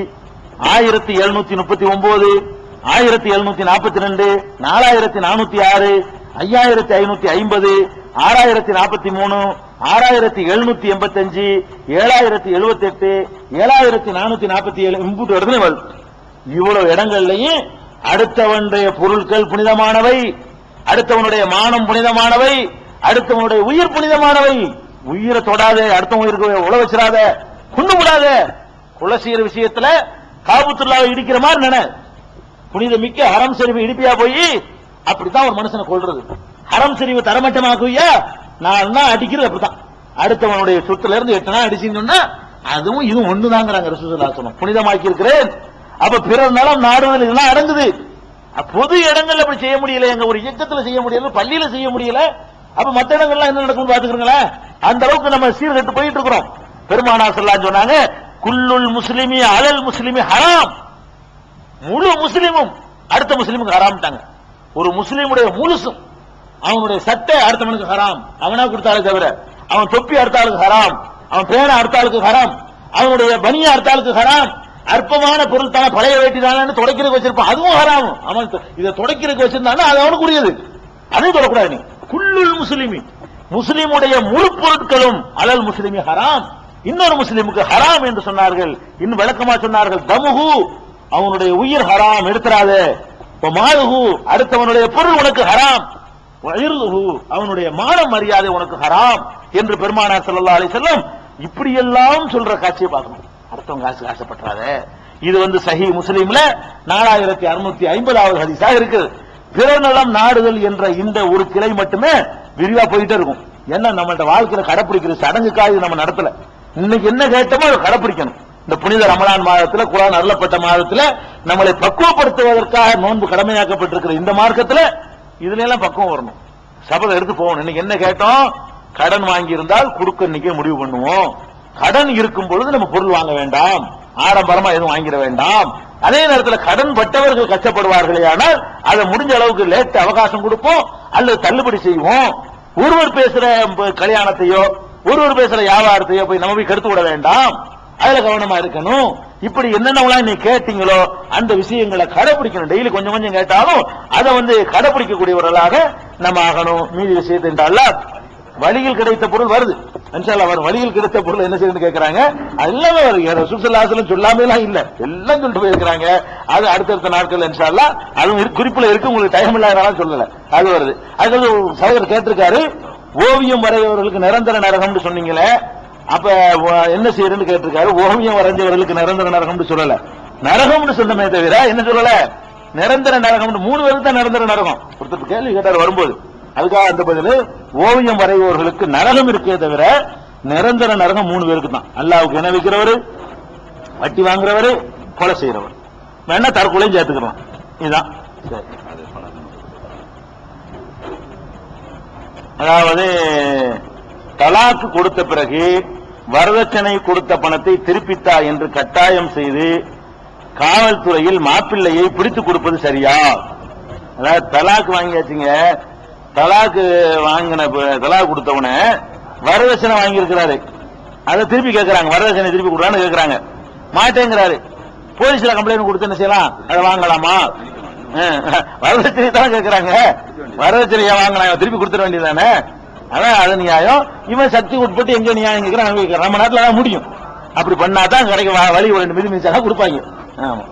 1739, 1742, 4406, 5550, 6043, 6785, 7078, 7447 இம்புட்டு இடத்துல வருது. இவ்வளவு இடங்கள்லையும் அடுத்தவனுடைய பொருட்கள் புனிதமானவை, அடுத்தவனுடைய மானம் புனிதமானவை, அடுத்தவனுடைய உயிர் புனிதமானவை. உயிரை தொடாத, அடுத்தவங்க உயிருக்கு உழ வச்சிடாத, கொண்டு விடாத. கொலை செய்யற விஷயத்துல காபத்துல்லாவை இடிக்கிற மாதிரி நினை. புனித மிக்க ஹரம் ஷரீஃபை இடிப்பியா போய் அப்படித்தான் ஒரு மனுஷனை கொள்றது. ஹரம் ஷரீஃபை தரமட்டமாக்குவியா? நான் அடிக்கிறது அப்படித்தான். அடுத்தவனுடைய சொத்துல இருந்து 8 நாள் அடிச்சீங்கன்னா அதுவும் இதுவும் ஒண்ணுதாங்கிறாங்க ரசூலுல்லாஹி ஸல்லல்லாஹு அலைஹி வஸல்லம். புனிதமாக்கி இருக்கிறேன். அப்ப பிறர் நலம் நாடுவதில் இதெல்லாம் அடங்குது. பொது இடங்கள்ல அப்படி செய்ய முடியல, எங்க ஒரு இயக்கத்துல செய்ய முடியல, பள்ளியில செய்ய முடியல. அப்ப மற்ற இடங்கள்லாம் என்ன நடக்கும் பாத்துக்கிறீங்களா? அந்த அளவுக்கு நம்ம சீர்கட்டு போயிட்டு இருக்கிறோம். பெருமானார் ஸல்லல்லாஹு அலைஹி சொன்னாங்க, குல்லுல் முஸ்லிமி அலல் முஸ்லிமி ஹராம். முழு முஸ்லிமும் அடுத்த முஸ்லிமுக்கு ஹராம்ட்டாங்க. ஒரு முஸ்லிமுடைய முழுசும் அவனுடைய சட்டை அடுத்தவனுக்கு ஹராம். அவனா கொடுத்தாலே தவிர, அவன் தொப்பி அடுத்தாளுக்கு ஹராம், அவன் பேனா அடுத்தாளுக்கு ஹராம், அவனுடைய பனியா அடுத்தாளுக்கு ஹராம். அற்பமான பொருள் தானே, பழைய வேட்டி தானே துடைக்கிறதுக்கு வச்சிருப்பான், அதுவும் ஹராம். அவன் இதை துடைக்கிறதுக்கு வச்சிருந்தாலும் அது அவனுக்கு உரியது, அதையும் தொடக்கூடாது. நீ குல்லுல் முஸ்லிமி, முஸ்லிமுடைய முழு பொருட்களும் அலல் முஸ்லிமி ஹராம். இன்னொரு முஸ்லிமுக்கு ஹராம் என்று சொன்னார்கள். இன்னும் விளக்கமா சொன்னார்கள், தமுஹு, அவனுடைய உயிர் ஹராம், எடுத்துறாத. மாலுஹு, அடுத்தவனுடைய பொருள் உனக்கு ஹராம். வஇர்லுஹு, அவனுடைய மான மரியாதை உனக்கு ஹராம் என்று பெருமானார் ஸல்லல்லாஹு அலைஹி வஸல்லம் இப்படியெல்லாம் சொல்ற காட்சியை பார்க்கணும். அடுத்தவங்க காசு ஆசைப்பட்டாத. இது சஹீஹ் முஸ்லிம்ல 4650வது ஹதீஸா இருக்கு. பிறர் நலம் நாடுதல் என்ற இந்த ஒரு கிளை மட்டுமே விரிவா போயிட்டே இருக்கும். என்ன நம்மள்ட்ட வாழ்க்கையில கடைப்பிடிக்கிற சடங்குக்காக நம்ம நடத்தல. இன்னைக்கு என்ன கேட்டோமோ அதை கடைப்பிடிக்கணும். இந்த புனித ரமலான் மாதத்துல, குர்ஆன் அருளப்பட்ட மாதத்துல நம்மளை பக்குவப்படுத்துவதற்காக நோன்பு கடமையாக்கப்பட்டிருக்கிற இந்த மார்க்கத்துல இதுல எல்லாம் பக்குவம் வரணும். சபதம் எடுத்து போகணும். இன்னைக்கு என்ன கேட்டோம்? கடன் வாங்கி இருந்தால் கொடுக்க இன்னைக்கே முடிவு பண்ணுவோம். கடன் இருக்கும் பொழுது நம்ம பொருள் வாங்க வேண்டாம், ஆடம்பரமா எதுவும் வாங்கிட வேண்டாம். அதே நேரத்தில் கடன் பட்டவர்கள் கஷ்டப்படுவார்களே, ஆனால் அதை முடிஞ்ச அளவுக்கு லேட் அவகாசம் கொடுப்போம் அல்லது தள்ளுபடி செய்வோம். ஒருவர் பேசுற கல்யாணத்தையோ ஒருவர் பேசுற வியாபாரத்தையோ போய் நம்ம போய் கெடுத்து விட வேண்டாம், அதுல கவனமா இருக்கணும். இப்படி என்னென்னலாம் நீ கேட்டீங்களோ அந்த விஷயங்களை கடைபிடிக்கணும். டெய்லி கொஞ்சம் கொஞ்சம் கேட்டாலும் அதை கடைபிடிக்கக்கூடியவர்களாக நம்ம ஆகணும். மீதி விஷயத்தை என்றால் வழியில் கிடைத்த பொருள் வருது, வழியில் கிடைத்த பொருள் என்ன செய்யணும் கேட்கிறாங்க. எல்லாமே வருது, சுற்றுலாசலம் சொல்லாம எல்லாம் இல்ல, எல்லாம் சொல்லிட்டு போயிருக்கிறாங்க. அது அடுத்தடுத்த நாட்கள் இன்ஷால்லா அது குறிப்பில் இருக்கு, உங்களுக்கு டைம் இல்லாதனால சொல்லல. அது வருது. அது சகோதரர் கேட்டிருக்காரு, ஓவியம் வரைகிறவர்களுக்கு நிரந்தர நரகம்னு சொன்னீங்களே, அப்ப என்ன செய்யறன்னு கேட்டிருக்காரு. ஓவியம் வரைஞ்சவர்களுக்கு நிரந்தர நரகம்னு சொல்லல, நரகம்னு சொன்னமே தவிர என்ன சொல்லல, நிரந்தர நரகம் 3 பேருக்கு தான் நிரந்தர நரகம். ஒருத்தர் கேள்வி கேட்டார் வரும்போது, அதுக்காக அந்த பதில் ஓவியம் வரைபவர்களுக்கு நரகம் இருக்கே தவிர நிரந்தர நரகம் 3 பேருக்கு தான். அல்லாவுக்கு இணை வைக்கிறவர், வட்டி வாங்குறவர், கொலை செய்யறவர், வேணா தற்கொலையும் சேர்த்துக்கலாம். இதுதான். அதாவது தலாக்கு கொடுத்த பிறகு வரதட்சணை கொடுத்த பணத்தை திருப்பித்தா என்று கட்டாயம் செய்து காவல்துறையில் மாப்பிள்ளையை பிடித்துக் கொடுப்பது சரியா? அதாவது தலாக்கு வாங்கியாச்சுங்க, தலாக்கு வாங்கின தலாக்கு கொடுத்தவன வரதட்சணை வாங்கி இருக்கிறாரு, அதை திருப்பி கேட்கிறாங்க, வரதட்சணை திருப்பி கொடுறான்னு கேட்கிறாங்க, மாட்டேங்கிறாரு. போலீஸ்ல கம்ப்ளைண்ட் கொடுத்து என்ன செய்யலாம், அதை வாங்கலாமா? வரதட்சணை தான் கேட்கிறாங்க, வரதட்சணையா வாங்கலாம், திருப்பி கொடுத்துட வேண்டியதானே? அதான் அது நியாயம். இவன் சக்தி உட்பட்டு எங்க நியாயம் கேட்கிறான், நம்ம நாட்டில் தான் முடியும். அப்படி பண்ணாதான் கிடைக்கும் வழி, 2 மிதி மிதிச்சாதான் கொடுப்பாங்க. ஆமா.